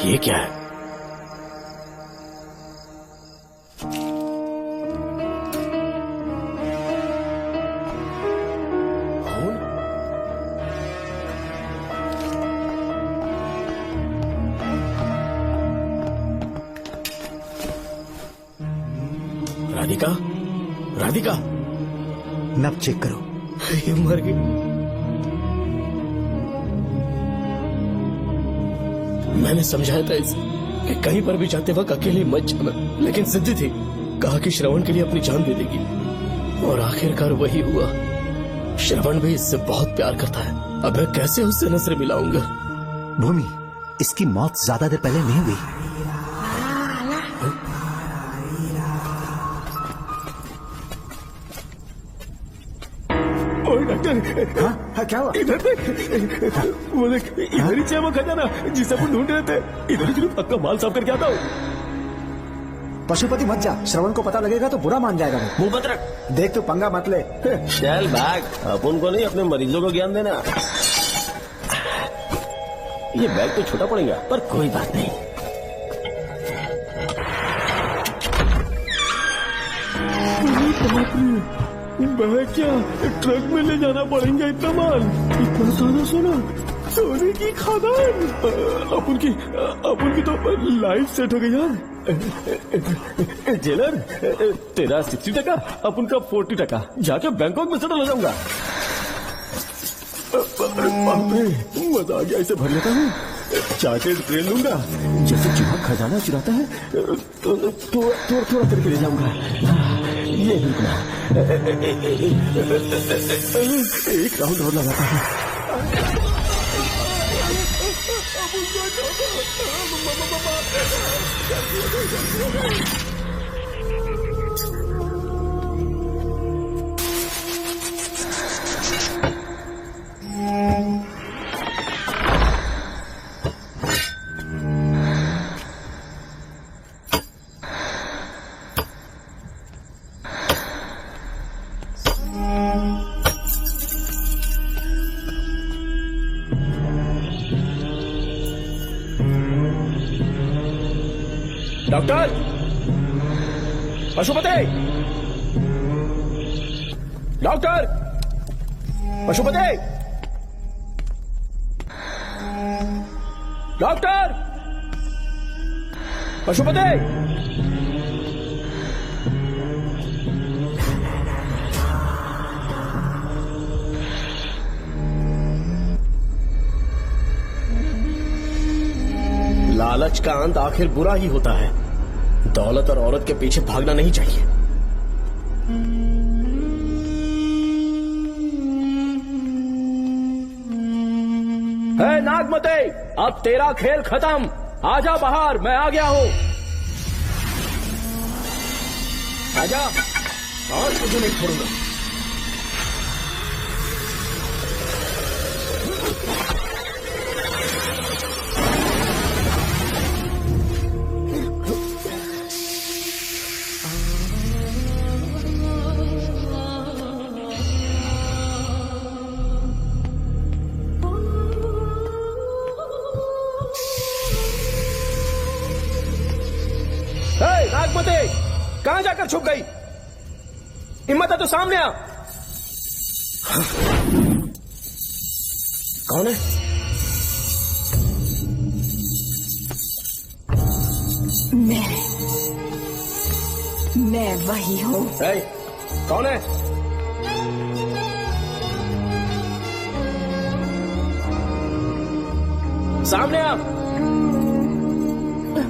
ये क्या है? राधिका, राधिका, नब चेक करो। ये मर गई। मैंने समझाया था इसे कि कहीं पर भी जाते वक्त अकेले मत जाना, लेकिन जिद्दी थी। कहा कि श्रवण के लिए अपनी जान दे देगी, और आखिरकार वही हुआ। श्रवण भी इससे बहुत प्यार करता है। अब मैं कैसे उससे नजर मिलाऊंगा? भूमि, इसकी मौत ज्यादा देर पहले नहीं हुई। हाँ, क्या हुआ? इधर देख, वो देख, इधर ही है वो खजाना जिसे अपन ढूंढ रहे थे। इधर ही पक्का माल साफ करके आता हूँ। पशुपति मत जा, श्रवण को पता लगेगा तो बुरा मान जाएगा। मुंह मत रख। देख तू पंगा मत ले। चल बैग, अपन को नहीं अपने मरीजों को ज्ञान देना। ये बैग तो छोटा पड़ेगा, पर कोई बात नहीं। बैग क्या ट्रक में ले जाना पड़ेगा? इतना माल, इतना सारा सोना, सोने की खदान। अपन की तो लाइफ सेट हो गई यार। जेलर, तेरा 60%, अपन का 40%। जाके बैंकॉक में सेटल हो जाऊंगा। मजा आ गया, इसे भर लेता हूँ। चार्टेड ट्रेन लूंगा, जैसे चूहा खजाना चुराता है तो थोड़ा थोड़ा करके ले जाऊंगा। ये रुकना, एक राउंड और लगाता है। Doctor, Pashupati, doctor, Pashupati, doctor, Pashupati. लालच का अंत आखिर बुरा ही होता है। दौलत और औरत के पीछे भागना नहीं चाहिए। है नागमते, अब तेरा खेल खत्म। आजा बाहर, मैं आ गया हूं। आजा, और तुझे नहीं छोड़ूंगा। कहां जाकर छुप गई? हिम्मत है तो सामने आ। कौन है? मैं वही हूँ। कौन है? सामने आ।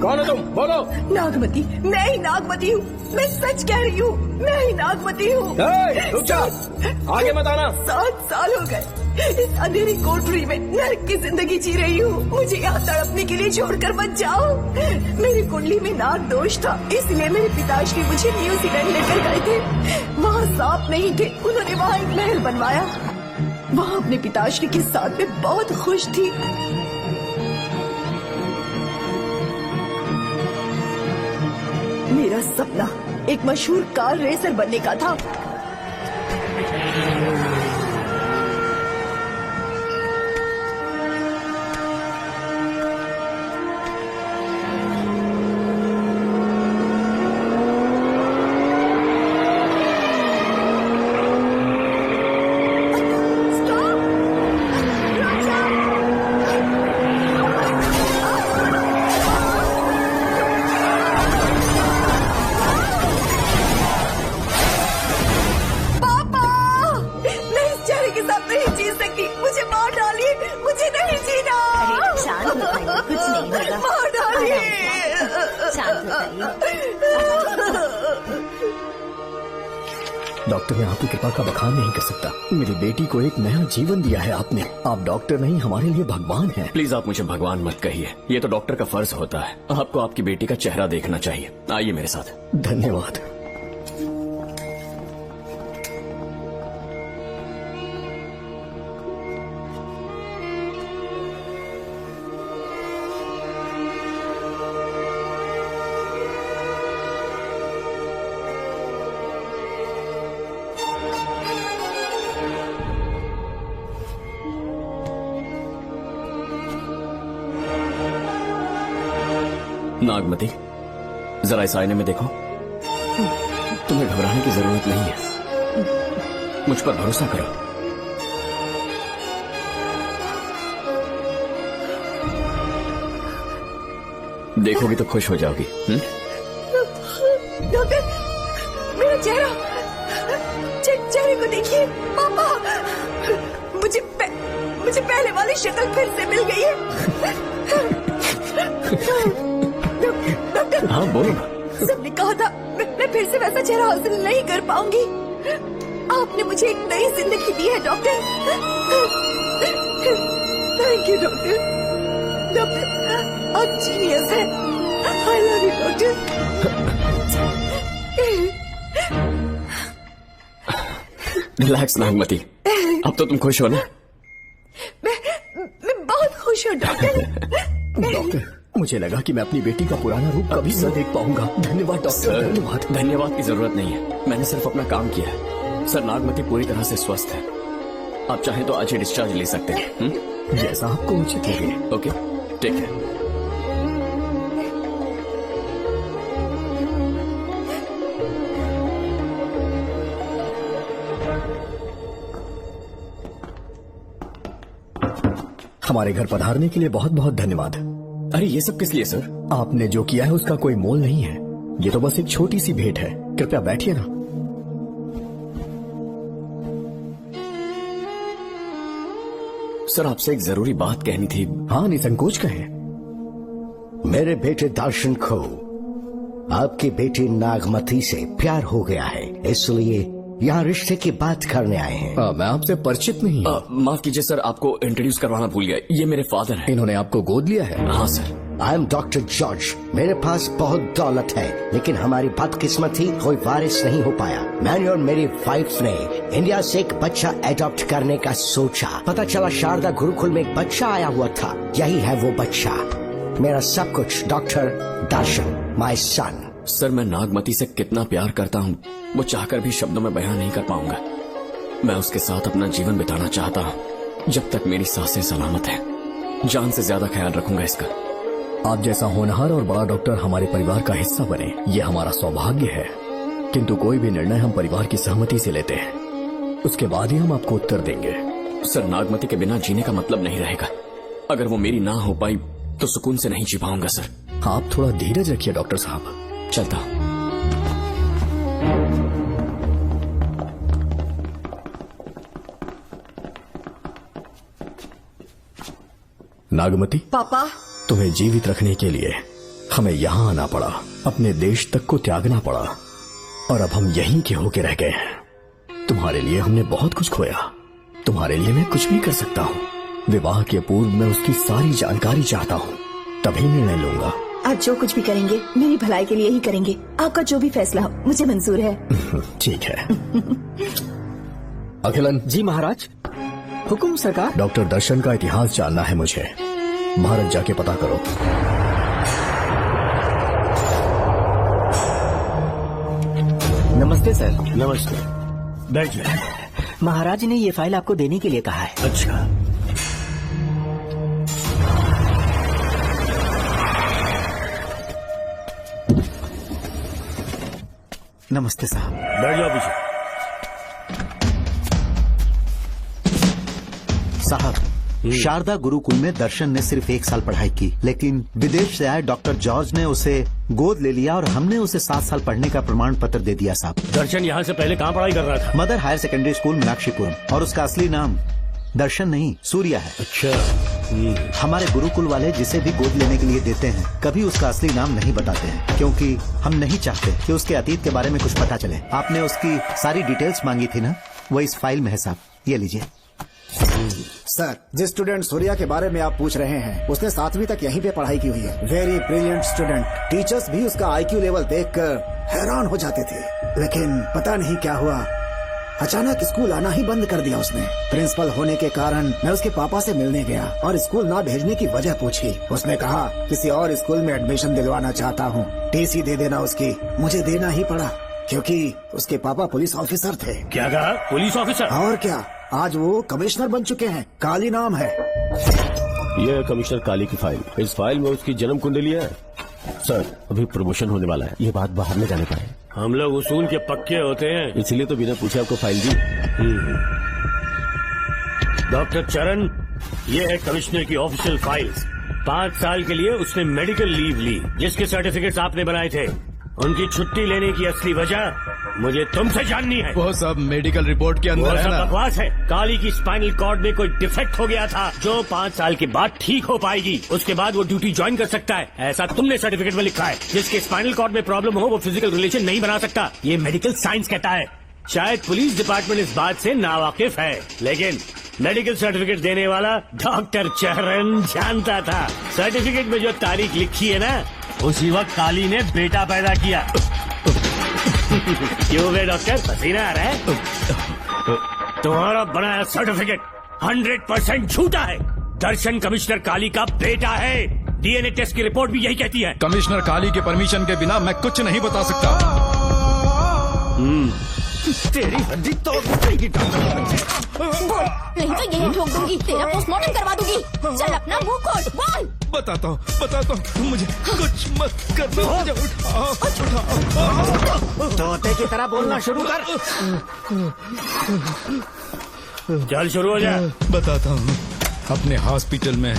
कौन है तुम? बोलो। नागमती, मैं ही नागमती हूँ। मैं सच कह रही हूँ, मैं ही नागमती हूँ। रुक जा, आगे मत आना। 7 साल हो गए इस अंधेरी कोठरी में नर्क की जिंदगी जी रही हूँ। मुझे यहाँ तड़पने के लिए छोड़कर मत जाओ। मेरी कुंडली में नाग दोष था, इसलिए मेरे पिताश्री मुझे न्यूजीलैंड लेकर गए थे। वहाँ सांप नहीं थे, उन्होंने वहाँ एक महल बनवाया। वहाँ अपने पिताश्री के साथ में बहुत खुश थी। मेरा सपना एक मशहूर कार रेसर बनने का था। डॉक्टर, मैं आपकी कृपा का बखान नहीं कर सकता। मेरी बेटी को एक नया जीवन दिया है आपने। आप डॉक्टर नहीं, हमारे लिए भगवान हैं। प्लीज आप मुझे भगवान मत कहिए, ये तो डॉक्टर का फर्ज होता है। आपको आपकी बेटी का चेहरा देखना चाहिए। आइए मेरे साथ। धन्यवाद। नागमती, जरा इस आईने में देखो। तुम्हें घबराने की जरूरत नहीं है, मुझ पर भरोसा करो। देखोगी तो खुश हो जाओगी। डॉक्टर, मेरा चेहरा, चेहरे को देखिए। पापा, मुझे पहले वाली शक्ल फिर से मिल गई है। हाँ बोलो ना। सबने कहा था मैं फिर से वैसा चेहरा हासिल नहीं कर पाऊंगी। आपने मुझे एक नई जिंदगी दी है doctor. Thank you doctor. Doctor, आप जीनियस हैं। I love you doctor. Relax Nagmati, अब तो तुम खुश हो ना? मैं बहुत खुश हूँ डॉक्टर। डॉक्टर, मुझे लगा कि मैं अपनी बेटी का पुराना रूप कभी न देख पाऊंगा। धन्यवाद डॉक्टर। धन्यवाद। धन्यवाद की जरूरत नहीं है, मैंने सिर्फ अपना काम किया है। सर, नागमती पूरी तरह से स्वस्थ है। आप चाहें तो आज ही डिस्चार्ज ले सकते हैं। जैसा आपको उचित लगे। Okay, take care. हमारे घर पधारने के लिए बहुत बहुत धन्यवाद। अरे ये सब किस लिए सर? आपने जो किया है उसका कोई मोल नहीं है। ये तो बस एक छोटी सी भेंट है। कृपया बैठिए ना। सर, आपसे एक जरूरी बात कहनी थी। हाँ, निसंकोच कहें। मेरे बेटे दर्शन को आपकी बेटी नागमती से प्यार हो गया है, इसलिए यहाँ रिश्ते की बात करने आए हैं। मैं आपसे परिचित नहीं हूँ। माफ कीजिए सर, आपको इंट्रोड्यूस करवाना भूल गया। ये मेरे फादर हैं। इन्होंने आपको गोद लिया है? हाँ sir. I am doctor George. मेरे पास बहुत दौलत है, लेकिन हमारी बदकिस्मती कोई वारिस नहीं हो पाया। मैंने और मेरी वाइफ ने इंडिया से एक बच्चा एडॉप्ट करने का सोचा। पता चला शारदा गुरुकुल में एक बच्चा आया हुआ था। यही है वो बच्चा, मेरा सब कुछ। Doctor Darshan, my son. Sir, मैं नागमती से कितना प्यार करता हूँ वो चाहकर भी शब्दों में बयां नहीं कर पाऊंगा। मैं उसके साथ अपना जीवन बिताना चाहता हूँ जब तक मेरी सांसें सलामत हैं। जान से ज्यादा ख्याल रखूंगा इसका। आप जैसा होनहार और बड़ा डॉक्टर हमारे परिवार का हिस्सा बने, ये हमारा सौभाग्य है। किंतु कोई भी निर्णय हम परिवार की सहमति से लेते हैं, उसके बाद ही हम आपको उत्तर देंगे। सर, नागमती के बिना जीने का मतलब नहीं रहेगा। अगर वो मेरी ना हो पाई तो सुकून से नहीं जी पाऊंगा सर। आप थोड़ा धीरज रखिए डॉक्टर साहब। चलता हूं। नागमती, पापा, तुम्हें जीवित रखने के लिए हमें यहाँ आना पड़ा, अपने देश तक को त्यागना पड़ा, और अब हम यहीं के होके रह गए हैं। तुम्हारे लिए हमने बहुत कुछ खोया, तुम्हारे लिए मैं कुछ भी कर सकता हूँ। विवाह के पूर्व मैं उसकी सारी जानकारी चाहता हूँ, तभी निर्णय लूंगा। आप जो कुछ भी करेंगे मेरी भलाई के लिए ही करेंगे। आपका जो भी फैसला हो मुझे मंजूर है। ठीक है। अखिलन। जी महाराज। हुकुम सरकार। डॉक्टर दर्शन का इतिहास जानना है मुझे, भारत जाके पता करो। नमस्ते सर। नमस्ते, बैठ जाए। महाराज ने ये फाइल आपको देने के लिए कहा है। अच्छा, नमस्ते साहब। बैठ जाओ पीछे। साहब, शारदा गुरुकुल में दर्शन ने सिर्फ 1 साल पढ़ाई की, लेकिन विदेश से आए डॉक्टर जॉर्ज ने उसे गोद ले लिया और हमने उसे 7 साल पढ़ने का प्रमाण पत्र दे दिया साहब। दर्शन यहाँ से पहले कहाँ पढ़ाई कर रहा था? Mother higher secondary school Meenakshipuram, और उसका असली नाम दर्शन नहीं सूर्या है। अच्छा। हमारे गुरुकुल वाले जिसे भी गोद लेने के लिए देते हैं कभी उसका असली नाम नहीं बताते हैं, क्योंकि हम नहीं चाहते कि उसके अतीत के बारे में कुछ पता चले। आपने उसकी सारी डिटेल्स मांगी थी ना, वो इस फाइल में है साहब, ये लीजिए। सर, जिस स्टूडेंट सूर्या के बारे में आप पूछ रहे हैं उसने 7वीं तक यहीं पे पढ़ाई की हुई है। Very brilliant student. टीचर्स भी उसका IQ लेवल देखकर हैरान हो जाते थे, लेकिन पता नहीं क्या हुआ, अचानक स्कूल आना ही बंद कर दिया उसने। प्रिंसिपल होने के कारण मैं उसके पापा से मिलने गया और स्कूल ना भेजने की वजह पूछी। उसने कहा किसी और स्कूल में एडमिशन दिलवाना चाहता हूँ, TC दे देना उसकी। मुझे देना ही पड़ा क्योंकि उसके पापा पुलिस ऑफिसर थे। क्या कहा? Police officer? और क्या, आज वो कमिश्नर बन चुके हैं। काली नाम है। यह है कमिश्नर काली की फाइल। इस फाइल में उसकी जन्म कुंडली है। सर, अभी प्रमोशन होने वाला है, ये बात बाहर न जाने पाए। हम लोग उसूल के पक्के होते हैं, इसलिए तो बिना पूछे आपको फाइल दी। डॉक्टर चरण, ये है कमिश्नर की ऑफिशियल फाइल्स। 5 साल के लिए उसने मेडिकल लीव ली, जिसके सर्टिफिकेट्स आपने बनाए थे। उनकी छुट्टी लेने की असली वजह मुझे तुमसे जाननी है। वो सब मेडिकल रिपोर्ट के अंदर है ना? बकवास है। काली की स्पाइनल कॉर्ड में कोई डिफेक्ट हो गया था जो 5 साल के बाद ठीक हो पाएगी। उसके बाद वो ड्यूटी ज्वाइन कर सकता है, ऐसा तुमने सर्टिफिकेट में लिखा है। जिसके स्पाइनल कॉर्ड में प्रॉब्लम हो वो फिजिकल रिलेशन नहीं बना सकता, ये मेडिकल साइंस कहता है। शायद पुलिस डिपार्टमेंट इस बात से नावाकिफ है, लेकिन मेडिकल सर्टिफिकेट देने वाला डॉक्टर चरण जानता था। सर्टिफिकेट में जो तारीख लिखी है ना, उसी वक्त काली ने बेटा पैदा किया। क्यों बे डॉक्टर, पसीना आ रहा है? तुम्हारा बनाया सर्टिफिकेट 100% झूठा है। दर्शन कमिश्नर काली का बेटा है। DNA टेस्ट की रिपोर्ट भी यही कहती है। कमिश्नर काली के परमिशन के बिना मैं कुछ नहीं बता सकता। तेरी हड्डी तोड़ देगी। बोल, नहीं तो यही ठोक दूंगी, तेरा पोस्टमार्टम करवा दूंगी। चल अपना मुंह खोल, बोल। बताता हूँ, मुझे कुछ मत करना। मुझे उठाओ। तोते की तरह बोलना शुरू कर। चल शुरू हो जा। बताता हूँ, अपने हॉस्पिटल में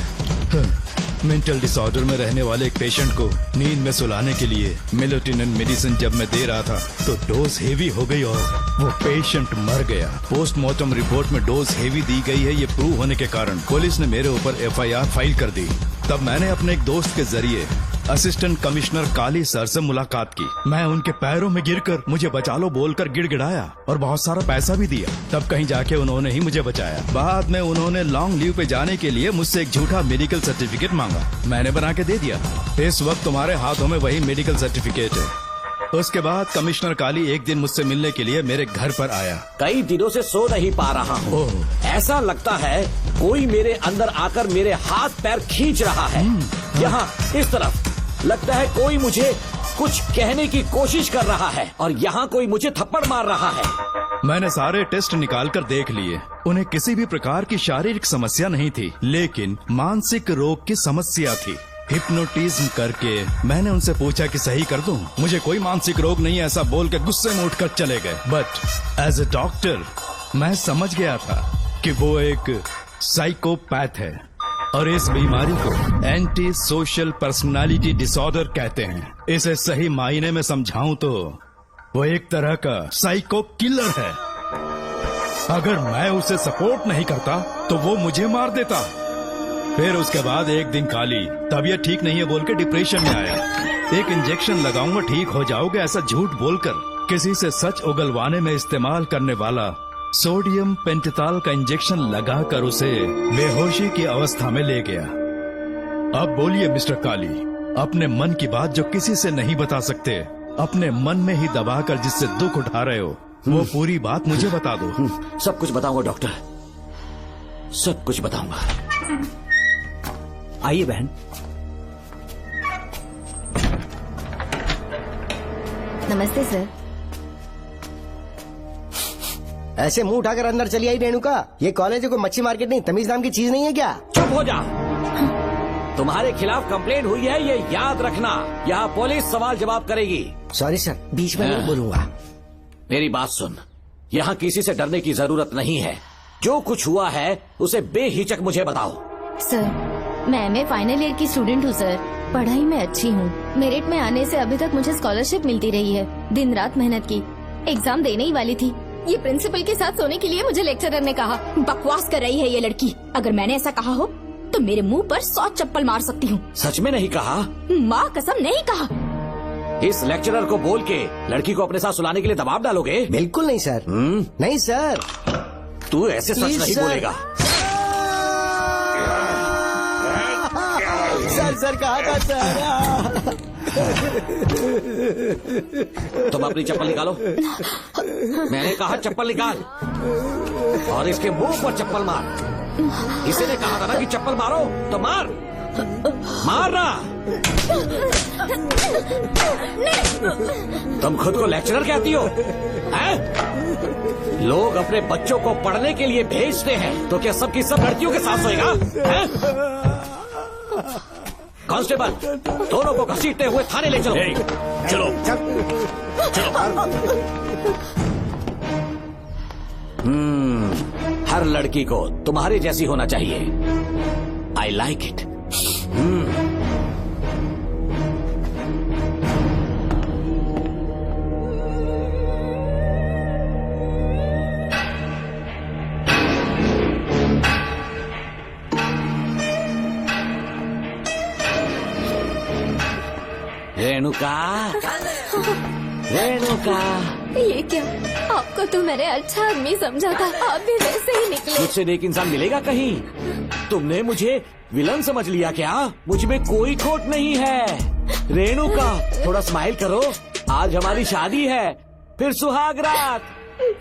मेंटल डिसऑर्डर में रहने वाले एक पेशेंट को नींद में सुलाने के लिए मेलेटोनिन मेडिसिन जब मैं दे रहा था तो डोज हेवी हो गई और वो पेशेंट मर गया। पोस्टमार्टम रिपोर्ट में डोज हेवी दी गई है, ये प्रूव होने के कारण पुलिस ने मेरे ऊपर FIR फाइल कर दी। तब मैंने अपने एक दोस्त के जरिए असिस्टेंट कमिश्नर काली सर से मुलाकात की। मैं उनके पैरों में गिरकर मुझे बचा लो बोलकर गिड़गिड़ाया और बहुत सारा पैसा भी दिया। तब कहीं जाके उन्होंने ही मुझे बचाया। बाद में उन्होंने लॉन्ग लीव पे जाने के लिए मुझसे एक झूठा मेडिकल सर्टिफिकेट मांगा, मैंने बना के दे दिया। इस वक्त तुम्हारे हाथों में वही मेडिकल सर्टिफिकेट है। उसके बाद कमिश्नर काली एक दिन मुझसे मिलने के लिए मेरे घर पर आया। कई दिनों से सो नहीं पा रहा हूँ। ऐसा लगता है कोई मेरे अंदर आकर मेरे हाथ पैर खींच रहा है। यहाँ इस तरफ लगता है कोई मुझे कुछ कहने की कोशिश कर रहा है और यहाँ कोई मुझे थप्पड़ मार रहा है। मैंने सारे टेस्ट निकाल कर देख लिए, उन्हें किसी भी प्रकार की शारीरिक समस्या नहीं थी, लेकिन मानसिक रोग की समस्या थी। हिप्नोटिज्म करके मैंने उनसे पूछा कि सही कर दूं। मुझे कोई मानसिक रोग नहीं है ऐसा बोल के गुस्से में उठकर चले गए। बट एज ए डॉक्टर मैं समझ गया था कि वो एक साइकोपैथ है और इस बीमारी को एंटी सोशल पर्सनालिटी डिसऑर्डर कहते हैं। इसे सही मायने में समझाऊं तो वो एक तरह का साइको किलर है। अगर मैं उसे सपोर्ट नहीं करता तो वो मुझे मार देता। फिर उसके बाद एक दिन काली तबीयत ठीक नहीं है बोल के डिप्रेशन में आया। एक इंजेक्शन लगाऊंगा ठीक हो जाओगे ऐसा झूठ बोलकर किसी से सच उगलवाने में इस्तेमाल करने वाला सोडियम पेंटोथॉल का इंजेक्शन लगाकर उसे बेहोशी की अवस्था में ले गया। अब बोलिए मिस्टर काली, अपने मन की बात जो किसी से नहीं बता सकते, अपने मन में ही दबाकर जिससे दुख उठा रहे हो, वो पूरी बात मुझे बता दो। सब कुछ बताऊंगा डॉक्टर, सब कुछ बताऊंगा। आइए बहन। नमस्ते सर। ऐसे मुंह उठाकर अंदर चली आई रेणुका। ये कॉलेज है कोई मच्छी मार्केट नहीं, तमीज नाम की चीज नहीं है क्या? चुप हो जा। तुम्हारे खिलाफ कंप्लेंट हुई है ये याद रखना। यहाँ पुलिस सवाल जवाब करेगी। सॉरी सर, बीच में नहीं बोलूंगा। मेरी बात सुन, यहाँ किसी से डरने की जरूरत नहीं है। जो कुछ हुआ है उसे बेहिचक मुझे बताओ। सर मैं एमए फाइनल ईयर की स्टूडेंट हूँ सर। पढ़ाई में अच्छी हूँ। मेरिट में आने से अभी तक मुझे स्कॉलरशिप मिलती रही है। दिन रात मेहनत की, एग्जाम देने ही वाली थी। ये प्रिंसिपल के साथ सोने के लिए मुझे लेक्चरर ने कहा। बकवास कर रही है ये लड़की। अगर मैंने ऐसा कहा हो तो मेरे मुंह पर 100 चप्पल मार सकती हूँ। सच में नहीं कहा? माँ कसम नहीं कहा। इस लेक्चरर को बोल के लड़की को अपने साथ सुलाने के लिए दबाव डालोगे? बिल्कुल नहीं सर। नहीं सर। तू ऐसे सच नहीं बोलेगा। सर कहा था सर। तुम अपनी चप्पल निकालो। मैंने कहा चप्पल निकाल और इसके मुंह पर चप्पल मार। इसी ने कहा था ना कि चप्पल मारो तो मार। मारना। तुम खुद को लेक्चरर कहती हो हैं? लोग अपने बच्चों को पढ़ने के लिए भेजते हैं तो क्या सबकी सब लड़कियों के साथ सोएगा? कांस्टेबल, दोनों को घसीटते हुए थाने ले चलो। चलो हर लड़की को तुम्हारी जैसी होना चाहिए। I like it. Renuka, Renuka. ये क्या? आपको तो मैंने अच्छा आदमी समझा था, आप भी वैसे ही निकले। मुझसे नेक इंसान मिलेगा कहीं? तुमने मुझे विलन समझ लिया क्या? मुझ में कोई खोट नहीं है। रेणुका, थोड़ा स्माइल करो। आज हमारी शादी है, फिर सुहाग रात।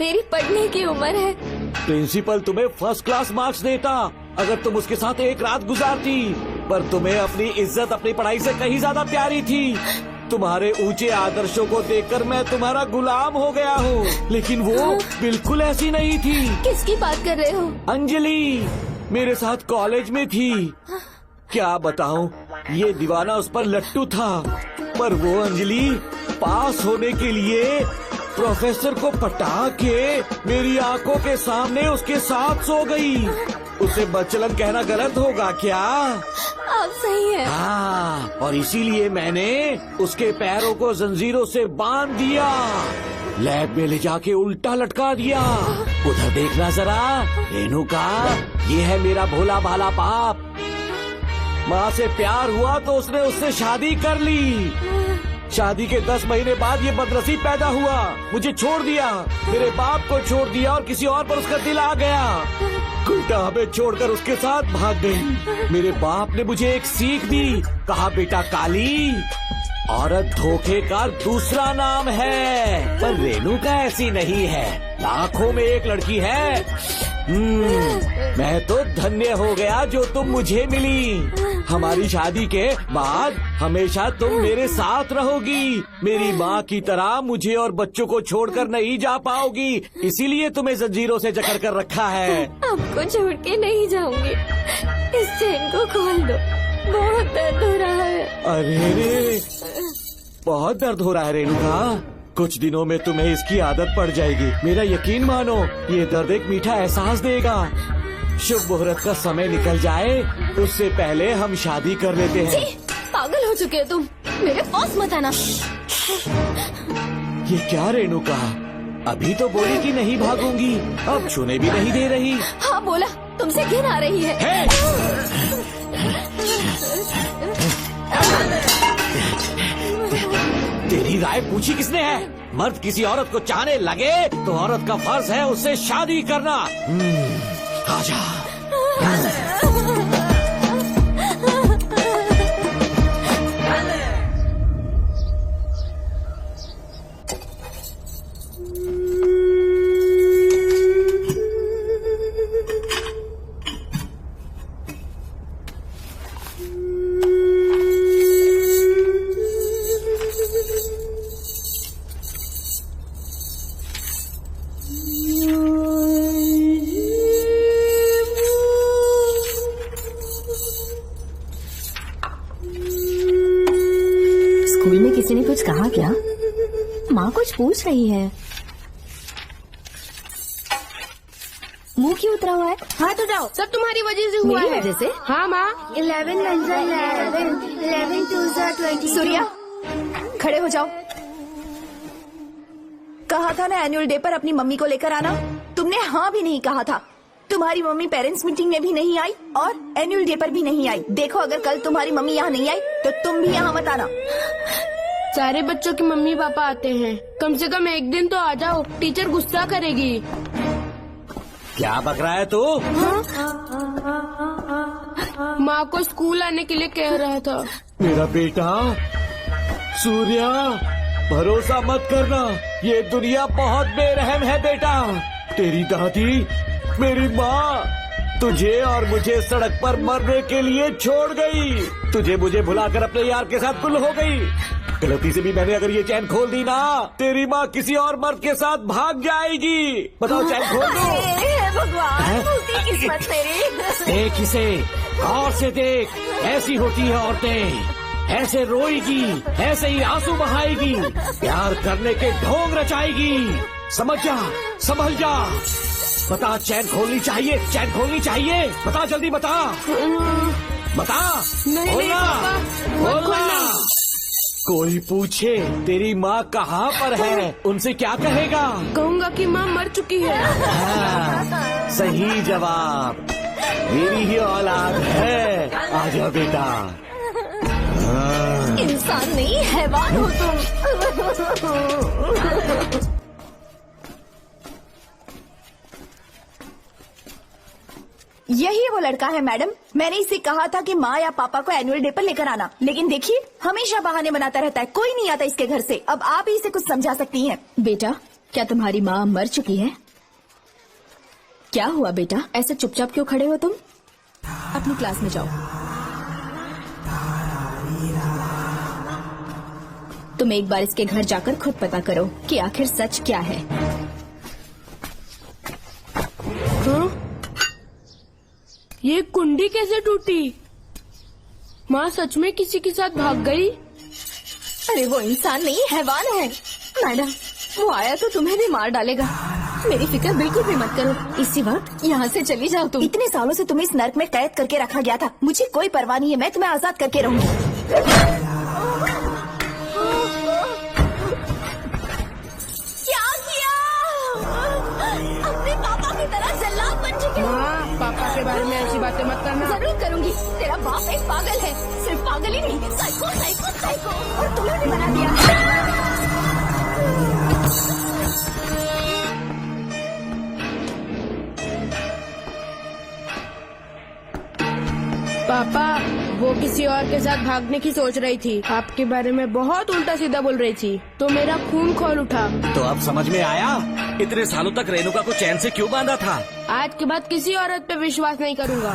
मेरी पढ़ने की उम्र है। प्रिंसिपल तुम्हें फर्स्ट क्लास मार्क्स देता अगर तुम उसके साथ एक रात गुजारती, पर तुम्हें अपनी इज्जत अपनी पढ़ाई से कहीं ज्यादा प्यारी थी। तुम्हारे ऊंचे आदर्शों को देखकर मैं तुम्हारा गुलाम हो गया हूँ, लेकिन वो बिल्कुल ऐसी नहीं थी। किसकी बात कर रहे हो? अंजलि मेरे साथ कॉलेज में थी। क्या बताऊँ, ये दीवाना उस पर लट्टू था, पर वो अंजलि पास होने के लिए प्रोफेसर को पटा के मेरी आंखों के सामने उसके साथ सो गई। उसे बचलन कहना गलत होगा क्या? आप सही है। हाँ, और इसीलिए मैंने उसके पैरों को जंजीरों से बांध दिया, लैब में ले जाके उल्टा लटका दिया। उधर देखना जरा रेणुका, ये है मेरा भोला भाला पाप। माँ से प्यार हुआ तो उसने उससे शादी कर ली। शादी के 10 महीने बाद ये बदनसीब पैदा हुआ, मुझे छोड़ दिया, मेरे बाप को छोड़ दिया और किसी और पर उसका दिल आ गया। उल्टा हमें छोड़कर उसके साथ भाग गई। मेरे बाप ने मुझे एक सीख दी, कहा बेटा काली, औरत धोखे का दूसरा नाम है, पर रेणुका ऐसी नहीं है, लाखों में एक लड़की है। मैं तो धन्य हो गया जो तुम मुझे मिली। हमारी शादी के बाद हमेशा तुम मेरे साथ रहोगी। मेरी माँ की तरह मुझे और बच्चों को छोड़कर नहीं जा पाओगी, इसीलिए तुम्हें जंजीरों से जकड़ कर रखा है। आपको छोड़ के नहीं जाऊंगी। इस चेन को खोल दो, बहुत दर्द हो रहा अरे रे, बहुत दर्द हो रहा है रेणुका। कुछ दिनों में तुम्हें इसकी आदत पड़ जाएगी। मेरा यकीन मानो, ये दर्द एक मीठा एहसास देगा। शुभ मुहूर्त का समय निकल जाए उससे पहले हम शादी कर लेते हैं। पागल हो चुके हो तुम, मेरे पास मत आना। ये क्या रेणुका, अभी तो बोली कि नहीं भागूंगी, अब छूने भी नहीं दे रही। हाँ बोला, तुमसे घिन आ रही है। तेरी राय पूछी किसने है? मर्द किसी औरत को चाहने लगे तो औरत का फर्ज है उससे शादी करना। आजा। स्कूल में किसी ने कुछ कहा क्या? माँ कुछ पूछ रही है। मुंह क्यों उतरा हुआ है? हाथ उठाओ, सब तुम्हारी वजह से हुआ मेरी है। वजह से? हाँ माँ। 11 2 20। सूर्या, खड़े हो जाओ। कहा था ना एनुअल डे पर अपनी मम्मी को लेकर आना, तुमने हाँ भी नहीं कहा था। तुम्हारी मम्मी पेरेंट्स मीटिंग में भी नहीं आई और एनुअल डे पर भी नहीं आई। देखो, अगर कल तुम्हारी मम्मी यहाँ नहीं आई तो तुम भी यहाँ मत आना। सारे बच्चों की मम्मी पापा आते हैं, कम से कम एक दिन तो आ जाओ, टीचर गुस्सा करेगी। क्या बक रहा है तू? माँ को स्कूल आने के लिए कह रहा था। मेरा बेटा सूर्या, भरोसा मत करना, ये दुनिया बहुत बेरहम है बेटा। तेरी दादी, मेरी माँ तुझे और मुझे सड़क पर मरने के लिए छोड़ गई। तुझे मुझे भुलाकर अपने यार के साथ गुल हो गई। गलती से भी मैंने अगर ये चैन खोल दी ना, तेरी माँ किसी और मर्द के साथ भाग जाएगी। बताओ, चैन खोल दो। भगवान, किस्मत मेरी। देख इसे, गौर से देख, ऐसी होती है औरतें। ऐसे रोएगी, ऐसे ही आंसू बहाएगी, प्यार करने के ढोंग रचाएगी। समझ जा, संभल जा। बता, चैन खोलनी चाहिए, चैन खोलनी चाहिए। बता, जल्दी बता, बता। नहीं, बोलना, बोलना। कोई पूछे तेरी माँ कहाँ पर है, उनसे क्या कहेगा? कहूँगा कि माँ मर चुकी है। हाँ, सही जवाब, मेरी ही औलाद है। आजा बेटा। इंसान नहीं, हैवान हो तुम। यही वो लड़का है मैडम। मैंने इसे कहा था कि माँ या पापा को एनुअल डे पर लेकर आना, लेकिन देखिए हमेशा बहाने बनाता रहता है, कोई नहीं आता इसके घर से। अब आप ही इसे कुछ समझा सकती हैं। बेटा, क्या तुम्हारी माँ मर चुकी है? क्या हुआ बेटा, ऐसे चुपचाप क्यों खड़े हो तुम? अपनी क्लास में जाओ। तुम एक बार इसके घर जाकर खुद पता करो कि आखिर सच क्या है। ये कुंडी कैसे टूटी? माँ सच में किसी के साथ भाग गई? अरे वो इंसान नहीं, हैवान है। मैडम, वो आया तो तुम्हें भी मार डालेगा। मेरी फिक्र बिल्कुल भी मत करो। इसी वक्त यहाँ से चली जाओ तुम। इतने सालों से तुम्हें इस नर्क में कैद करके रखा गया था, मुझे कोई परवाह नहीं है, मैं तुम्हें आजाद करके रहूंगी। पापा के बारे में ऐसी बातें मत करना। जरूर करूंगी। तेरा बाप एक पागल है, सिर्फ पागल ही नहीं, साइको साइको साइको, और तुम्हें भी बना दिया। पापा, वो किसी और के साथ भागने की सोच रही थी, आपके बारे में बहुत उल्टा सीधा बोल रही थी, तो मेरा खून खौल उठा। तो अब समझ में आया इतने सालों तक रेणुका को चैन से क्यों बांधा था। आज के बाद किसी औरत पे विश्वास नहीं करूंगा।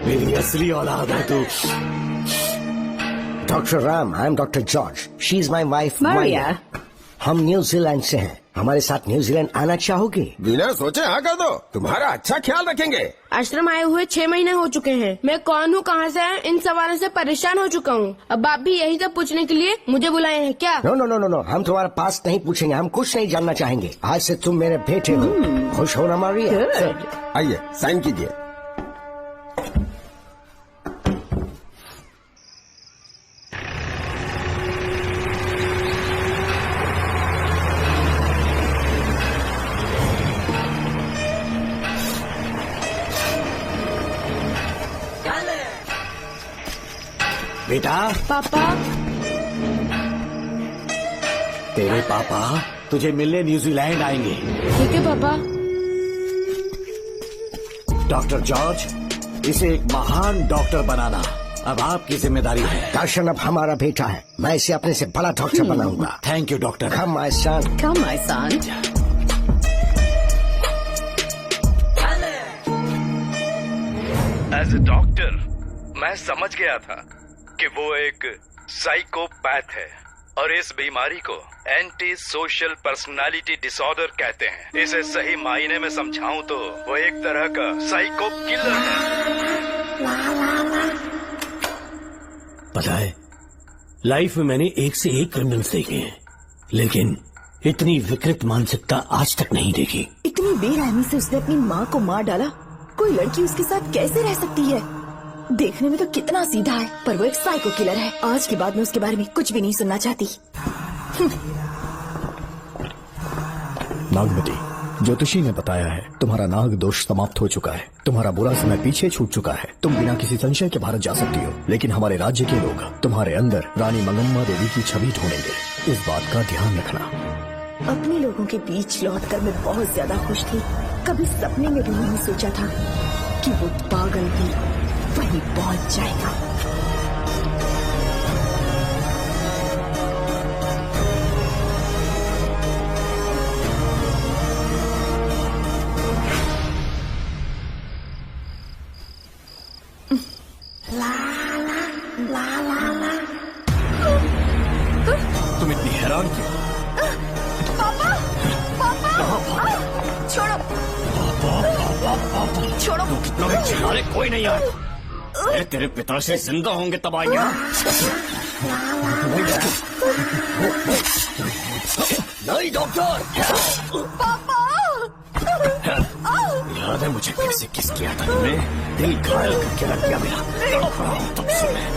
मेरी असली औलाद है तू। Doctor Ram, I am doctor George, she is my wife Maria। हम न्यूजीलैंड से हैं। हमारे साथ न्यूजीलैंड आना चाहोगे? बिना सोचे हाँ कर दो, तुम्हारा अच्छा ख्याल रखेंगे। आश्रम आए हुए 6 महीने हो चुके हैं। मैं कौन हूँ, कहाँ से आया, इन सवालों से परेशान हो चुका हूँ। अब आप भी यही सब पूछने के लिए मुझे बुलाए हैं क्या? No no no no no, हम तुम्हारा पास नहीं पूछेंगे, हम कुछ नहीं जानना चाहेंगे। आज से तुम मेरे बेटे हो। खुश हो ना मारिया? आइए साइन कीजिए। बेटा। पापा। तेरे पापा तुझे मिलने न्यूजीलैंड आएंगे। ठीक है पापा। डॉक्टर जॉर्ज, इसे एक महान डॉक्टर बनाना अब आपकी जिम्मेदारी है। दर्शन अब हमारा बेटा है, मैं इसे अपने से बड़ा डॉक्टर बनाऊंगा। Thank you doctor. Come my son. Come my son. As a doctor मैं समझ गया था कि वो एक साइकोपैथ है और इस बीमारी को एंटी सोशल पर्सनालिटी डिसऑर्डर कहते हैं। इसे सही मायने में समझाऊं तो वो एक तरह का साइको किलर है। पता है, लाइफ में मैंने एक से एक क्रिमिनल्स देखे हैं, लेकिन इतनी विकृत मानसिकता आज तक नहीं देखी। इतनी बेरहमी से उसने अपनी माँ को मार डाला। कोई लड़की उसके साथ कैसे रह सकती है? देखने में तो कितना सीधा है, पर वो एक साइको किलर है। आज के बाद मैं उसके बारे में कुछ भी नहीं सुनना चाहती। नागमती, ज्योतिषी ने बताया है तुम्हारा नाग दोष समाप्त हो चुका है, तुम्हारा बुरा समय पीछे छूट चुका है, तुम बिना किसी संशय के भारत जा सकती हो। लेकिन हमारे राज्य के लोग तुम्हारे अंदर रानी मंगम्मा देवी की छवि ढूंढेंगे, इस बात का ध्यान रखना। अपने लोगों के बीच लौटकर मैं बहुत ज्यादा खुश थी। कभी सपने में भी नहीं सोचा था कि वो पागल भी वहीं पहुंच जाएगा। तुम इतनी हैरान क्यों? पापा, पापा, छोड़ो, छोड़ो। कितना भी चिल्ला रहे, कोई नहीं आया। अरे तेरे पिता से जिंदा होंगे तब आएंगे। नहीं डॉक्टर। पापा। याद है मुझे कैसे किस किया था तुमने? दिल घायल करके रख दिया मेरा। तड़प रहा हूं तब से मैं।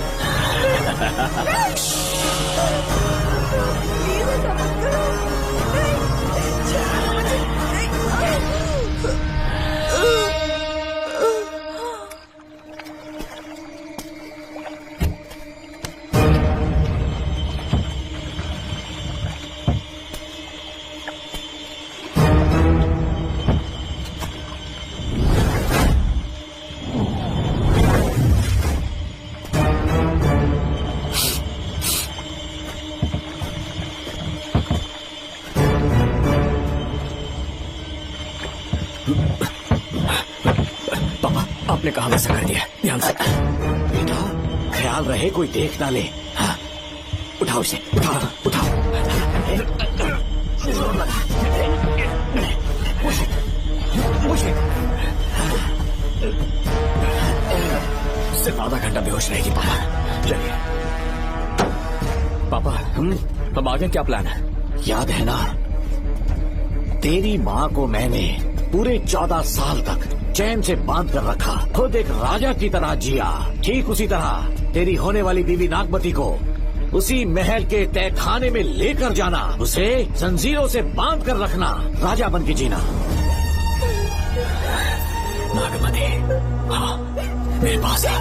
आपने कहा वैसा कर दिया, ध्यान से। बेटा ख्याल रहे कोई देख ना ले। हाँ, उठाओ इसे, उठाओ उठाओ। सिर्फ आधा घंटा बेहोश रहेगी पापा। चलिए पापा, अब आगे क्या प्लान है? याद है ना, तेरी माँ को मैंने पूरे 14 साल तक चैन से बांध कर रखा, खुद एक राजा की तरह जिया। ठीक उसी तरह तेरी होने वाली बीवी नागमती को उसी महल के तहखाने में लेकर जाना, उसे जंजीरों से बांध कर रखना, राजा बन के जीना। नागमती, हाँ मेरे पास है।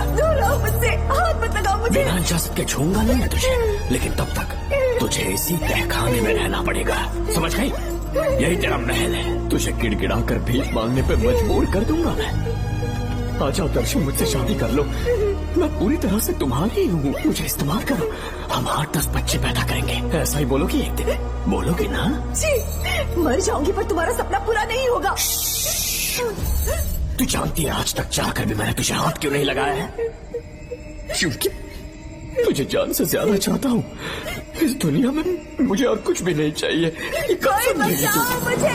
मुझसे हाथ मत लगाओ मुझे। बिना इजाजत के छूंगा नहीं मैं तुझे, लेकिन तब तक तुझे इसी तहखाने में रहना पड़ेगा, समझ गई? यही तेरा महल है। तुझे गिड़गिड़ा कर भीख मांगने पे मजबूर कर दूंगा मैं। आ जाओ दर्शन, मुझसे शादी कर लो, मैं पूरी तरह से तुम्हारी हूँ, मुझे इस्तेमाल करो। हम 8-10 बच्चे पैदा करेंगे। ऐसा ही बोलोगी एक दिन? बोलोगी ना? जी, मर जाऊंगी पर तुम्हारा सपना पूरा नहीं होगा। तू जानती है आज तक चाहकर भी मैंने तुझे हाथ क्यों नहीं लगाया है? क्योंकि तुझे जान से ज्यादा चाहता हूँ। इस दुनिया में मुझे और कुछ भी नहीं चाहिए। कोई बचाओ मुझे।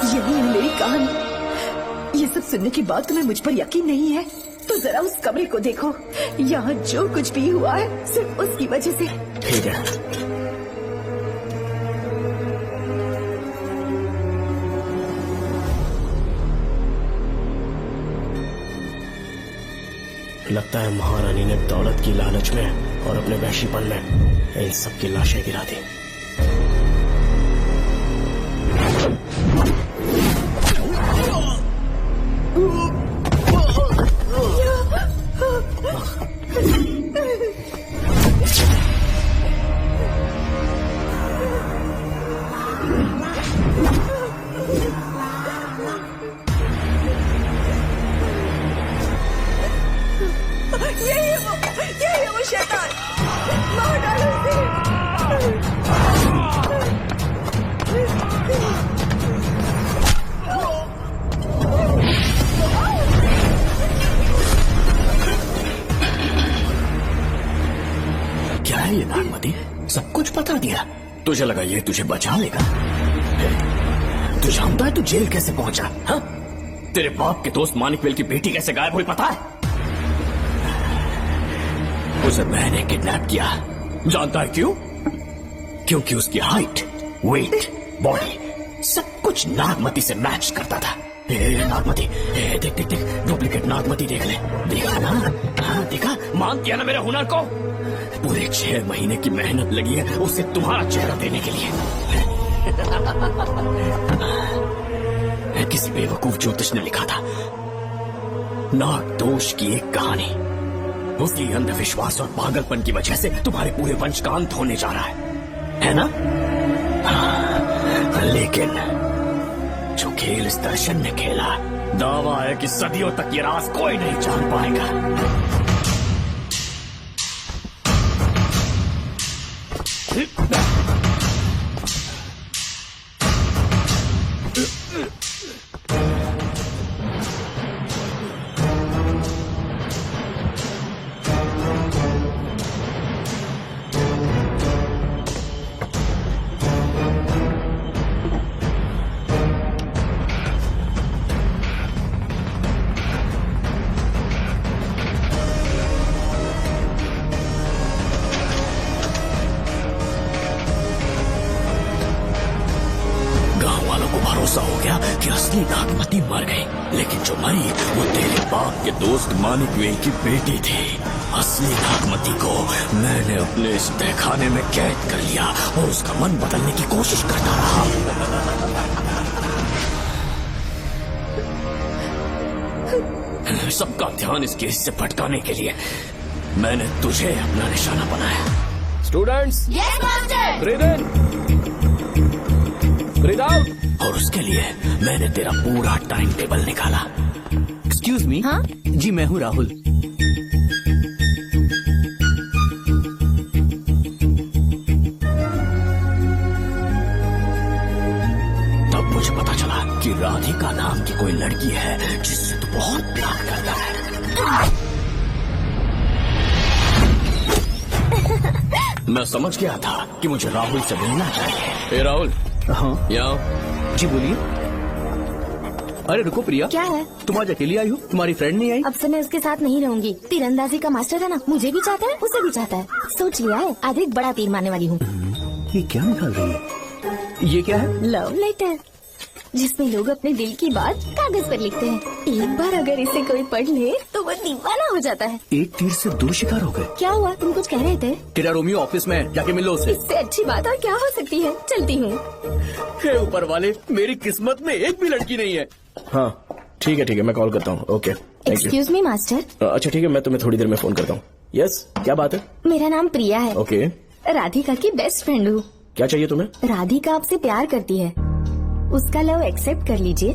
यही है मेरी कहानी। ये सब सुनने के बाद तुम्हें मुझ पर यकीन नहीं है तो जरा उस कमरे को देखो। यहाँ जो कुछ भी हुआ है सिर्फ उसकी वजह से। ठीक है, लगता है महारानी ने दौलत की लालच में और अपने वहशीपन में इन सब की लाशें गिरा दी। यही है वो शैतान। मार डालो क्या है ये नागमती? सब कुछ बता दिया। तुझे लगा ये तुझे बचा लेगा? तू जानता है तू जेल कैसे पहुंचा? हाँ? तेरे बाप के दोस्त मानिकवेल की बेटी कैसे गायब हुई पता है? उसे मैंने किडनैप किया। जानता है क्यों? क्योंकि उसकी हाइट, वेट, बॉडी सब कुछ नागमती से मैच करता था। नागमती, देख देख देख, डुप्लीकेट नागमती देख ले। देखा ना? हाँ देखा? मान किया ना मेरे हुनर को? पूरे 6 महीने की मेहनत लगी है उसे तुम्हारा चेहरा देने के लिए। किसी बेवकूफ ज्योतिष ने लिखा था नाग दोष की एक कहानी। उसी अंधविश्वास और पागलपन की वजह से तुम्हारे पूरे वंश का अंत होने जा रहा है ना? लेकिन जो खेल इस दर्शन ने खेला, दावा है कि सदियों तक ये राज कोई नहीं जान पाएगा। भरोसा हो गया कि असली नागमती मर गई, लेकिन जो मरी वो तेरे बाप के दोस्त मानिकवेल की बेटी थी। असली नागमती को मैंने अपने इस तहखाने में कैद कर लिया और उसका मन बदलने की कोशिश करता रहा। सबका ध्यान इस केस से भटकाने के लिए मैंने तुझे अपना निशाना बनाया। Students, yes master. ब्रीथ इन, ब्रीथ आउट। और उसके लिए मैंने तेरा पूरा टाइम टेबल निकाला। Excuse me. हाँ? जी मैं हूँ राहुल। तब मुझे पता चला कि राधिका नाम की कोई लड़की है जिससे तू बहुत प्यार करता है। मैं समझ गया था कि मुझे राहुल से मिलना चाहिए। राहुल। हाँ यहाँ। जी बोलिए। अरे रुको प्रिया, क्या है? तुम आज अकेली आई हो? तुम्हारी फ्रेंड नहीं आई? अब से मैं उसके साथ नहीं रहूंगी। तीरंदाजी का मास्टर है ना, मुझे भी चाहता है उसे भी चाहता है। सोच लिया है, आज एक बड़ा तीर मारने वाली हूँ। ये क्या निकाल रही है? ये क्या है? लव लेटर, जिसमें लोग अपने दिल की बात कागज पर लिखते हैं। एक बार अगर इसे कोई पढ़ ले तो वो दीवाना हो जाता है। एक तीर से 2 शिकार हो गए। क्या हुआ? तुम कुछ कह रहे थे? तेरा रोमियो ऑफिस में, जाके मिलो उससे। इससे अच्छी बात और क्या हो सकती है। चलती हूँ। हे ऊपर वाले, मेरी किस्मत में एक भी लड़की नहीं है। हाँ ठीक है मैं कॉल करता हूँ। Okay thank you. Excuse me master. अच्छा ठीक है, मैं तुम्हें थोड़ी देर में फोन करता हूँ। यस, क्या बात है? मेरा नाम प्रिया है। ओके। राधिका की बेस्ट फ्रेंड हूँ। क्या चाहिए तुम्हें? राधिका आपसे प्यार करती है, उसका लव एक्सेप्ट कर लीजिए।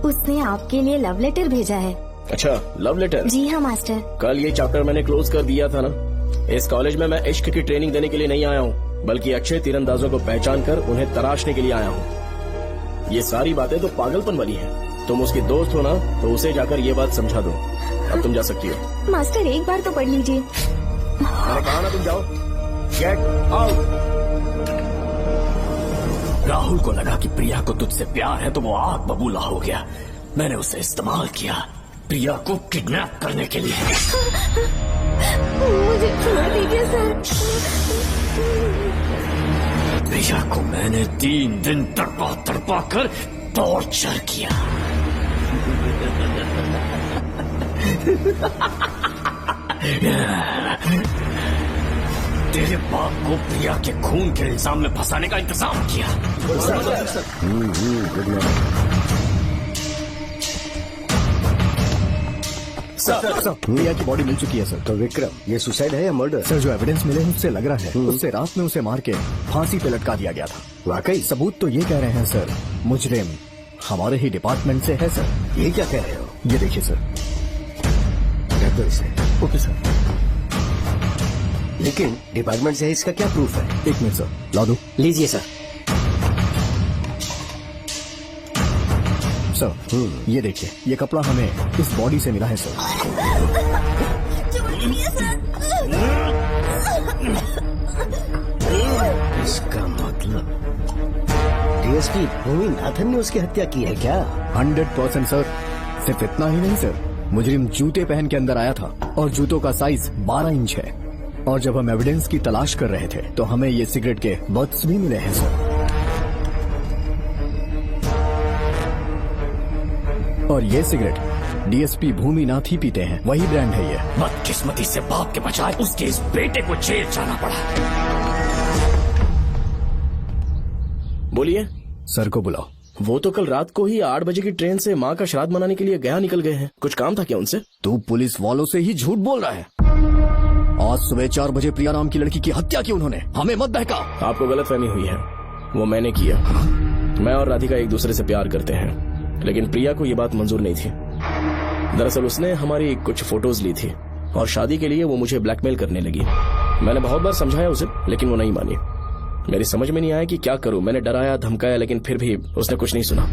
उसने आपके लिए लव लेटर भेजा है। अच्छा, लव लेटर? जी हाँ मास्टर। कल ये चैप्टर मैंने क्लोज कर दिया था ना। इस कॉलेज में मैं इश्क की ट्रेनिंग देने के लिए नहीं आया हूँ, बल्कि अच्छे तीरंदाजों को पहचान कर उन्हें तराशने के लिए आया हूँ। ये सारी बातें तो पागलपन वाली हैं। तुम उसकी दोस्त हो ना, तो उसे जाकर ये बात समझा दो। अब तुम जा सकती हो। मास्टर एक बार तो पढ़ लीजिए। मैंने कहा ना तुम जाओ। Get out. राहुल को लगा कि प्रिया को तुझसे प्यार है तो वो आग बबूला हो गया। मैंने उसे इस्तेमाल किया प्रिया को किडनैप करने के लिए। मुझे छोड़ दीजिए सर। प्रिया को मैंने 3 दिन तड़पा कर टॉर्चर किया। तेरे बाप को प्रिया के खून के इल्जाम में फंसाने का इंतजाम किया। सर, प्रिया की बॉडी मिल चुकी है सर। तो विक्रम ये सुसाइड है या मर्डर? सर जो एविडेंस मिले हैं उससे लग रहा है उससे रात में उसे मार के फांसी पे लटका दिया गया था। वाकई? सबूत तो ये कह रहे हैं सर, मुजरिम हमारे ही डिपार्टमेंट से है सर। ये क्या कह रहे हो? ये देखिए सर। इसे ओके सर। लेकिन डिपार्टमेंट से है, इसका क्या प्रूफ है? 1 मिनट सर, ला दो। लीजिए सर। सर ये देखिए, ये कपड़ा हमें इस बॉडी से मिला है सर। इसका मतलब डीएसपी भूमि नाथन ने उसकी हत्या की है क्या? 100% सर। सिर्फ इतना ही नहीं सर, मुजरिम जूते पहन के अंदर आया था और जूतों का साइज 12 इंच है। और जब हम एविडेंस की तलाश कर रहे थे तो हमें ये सिगरेट के बट्स भी मिले हैं सर। और ये सिगरेट डीएसपी भूमि नाथ ही पीते हैं, वही ब्रांड है ये। बदकिस्मती से बाप के बजाय उसके इस बेटे को जेल जाना पड़ा। बोलिए। सर को बुलाओ। वो तो कल रात को ही 8 बजे की ट्रेन से माँ का श्राद्ध मनाने के लिए गया निकल गए हैं। कुछ काम था क्या उनसे? तू पुलिस वालों से ही झूठ बोल रहा है। आज सुबह 4 बजे प्रिया नाम की लड़की की हत्या की उन्होंने। हमें मत बहका। आपको गलतफहमी हुई है, वो मैंने किया। मैं और राधिका एक दूसरे से प्यार करते हैं, लेकिन प्रिया को ये बात मंजूर नहीं थी। दरअसल उसने हमारी कुछ फोटोज ली थी और शादी के लिए वो मुझे ब्लैकमेल करने लगी। मैंने बहुत बार समझाया उसे, लेकिन वो नहीं मानी। मेरी समझ में नहीं आया कि क्या करूं। मैंने डराया धमकाया, लेकिन फिर भी उसने कुछ नहीं सुना।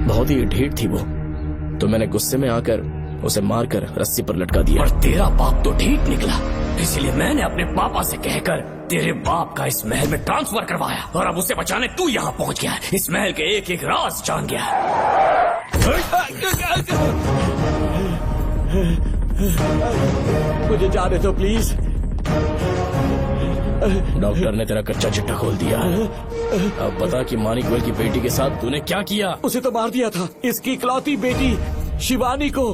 बहुत ही ढीठ थी वो, तो मैंने गुस्से में आकर उसे मारकर रस्सी पर लटका दिया। और तेरा बाप तो ढीठ निकला, इसलिए मैंने अपने पापा से कहकर तेरे बाप का इस महल में ट्रांसफर करवाया। और अब उसे बचाने तू यहाँ पहुँच गया है। इस महल के एक एक राज जान गया है। मुझे जाने दो प्लीज। डॉक्टर ने तेरा कच्चा चिट्ठा खोल दिया। अब बता कि मानिक गोयल की बेटी के साथ तूने क्या किया? उसे तो मार दिया था। इसकी इकलौती बेटी शिवानी को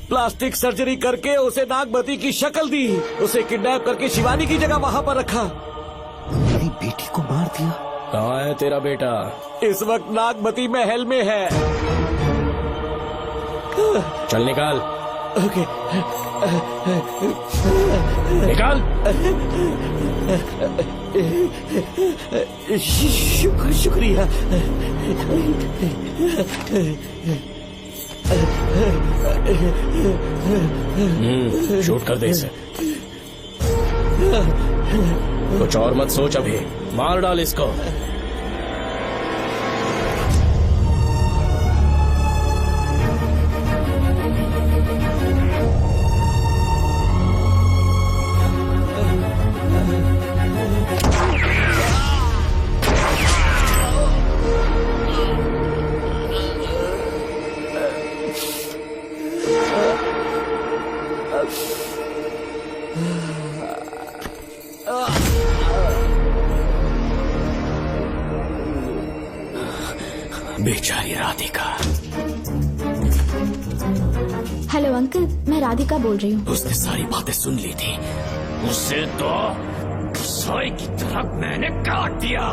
प्लास्टिक सर्जरी करके उसे नागमती की शक्ल दी। उसे किडनैप करके शिवानी की जगह वहाँ पर रखा। मेरी बेटी को मार दिया? कहाँ है तेरा बेटा? इस वक्त नागमती महल में है। चल निकाल। ओके। निकाल। शुक्रिया। शूट कर दे इसे। कुछ और मत सोच, अभी मार डाल इसको। बेचारी राधिका। हेलो अंकल, मैं राधिका बोल रही हूँ। उसने सारी बातें सुन ली थी। उसे तो सोए की तरह मैंने काट दिया।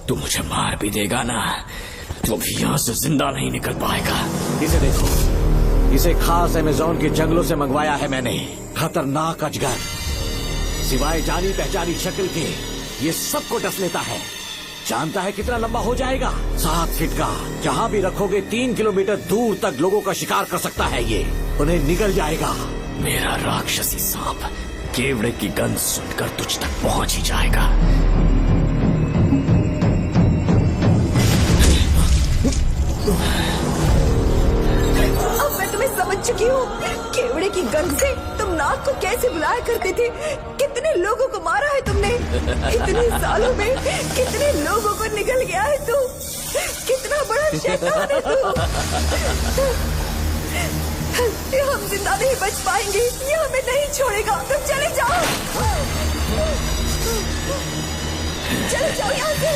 तू मुझे मार भी देगा ना तो भी यहाँ से जिंदा नहीं निकल पाएगा। इसे देखो, इसे खास अमेज़न के जंगलों से मंगवाया है मैंने। खतरनाक अजगर, सिवाय जानी पहचानी शक्ल के ये सबको डस लेता है। जानता है कितना लंबा हो जाएगा? 7 फीट का। जहाँ भी रखोगे 3 किलोमीटर दूर तक लोगों का शिकार कर सकता है ये। उन्हें निगल जाएगा। मेरा राक्षसी सांप केवड़े की गंध सुनकर तुझ तक पहुंच ही जाएगा। अब मैं तुम्हें समझ चुकी हूँ। केवड़े की गंध से तुम नाग को कैसे बुलाया करते थे। कितने लोगों को मारा है तुमने। इतने सालों में कितने लोगों को निगल गया है तू। कितना बड़ा शैतान है तू। हम जिंदा नहीं बच पाएंगे। ये हमें नहीं छोड़ेगा। तुम चले जाओ, चले जाओ यहाँ से।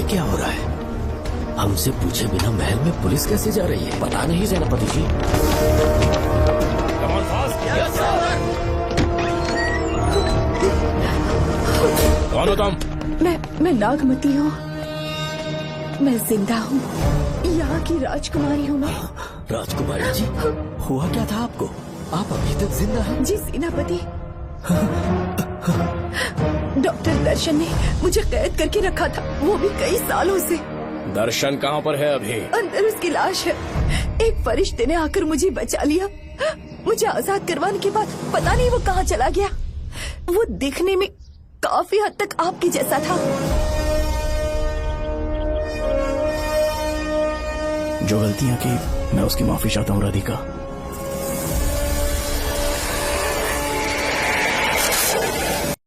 क्या हो रहा है? हमसे पूछे बिना महल में पुलिस कैसे जा रही है? पता नहीं सेनापति जी। कौन हो तुम? मैं नागमती हूँ। मैं जिंदा हूँ। यहाँ की राजकुमारी हूँ मैं। राजकुमारी जी, हुआ क्या था आपको? आप अभी तक जिंदा हैं? जी सेनापति। डॉक्टर दर्शन ने मुझे कैद करके रखा था, वो भी कई सालों से। दर्शन कहाँ पर है अभी? अंदर उसकी लाश है। एक फरिश्ते ने आकर मुझे बचा लिया। मुझे आजाद करवाने के बाद पता नहीं वो कहाँ चला गया। वो दिखने में काफी हद तक आपके जैसा था। जो गलतियाँ की मैं उसकी माफी चाहता हूँ राधिका।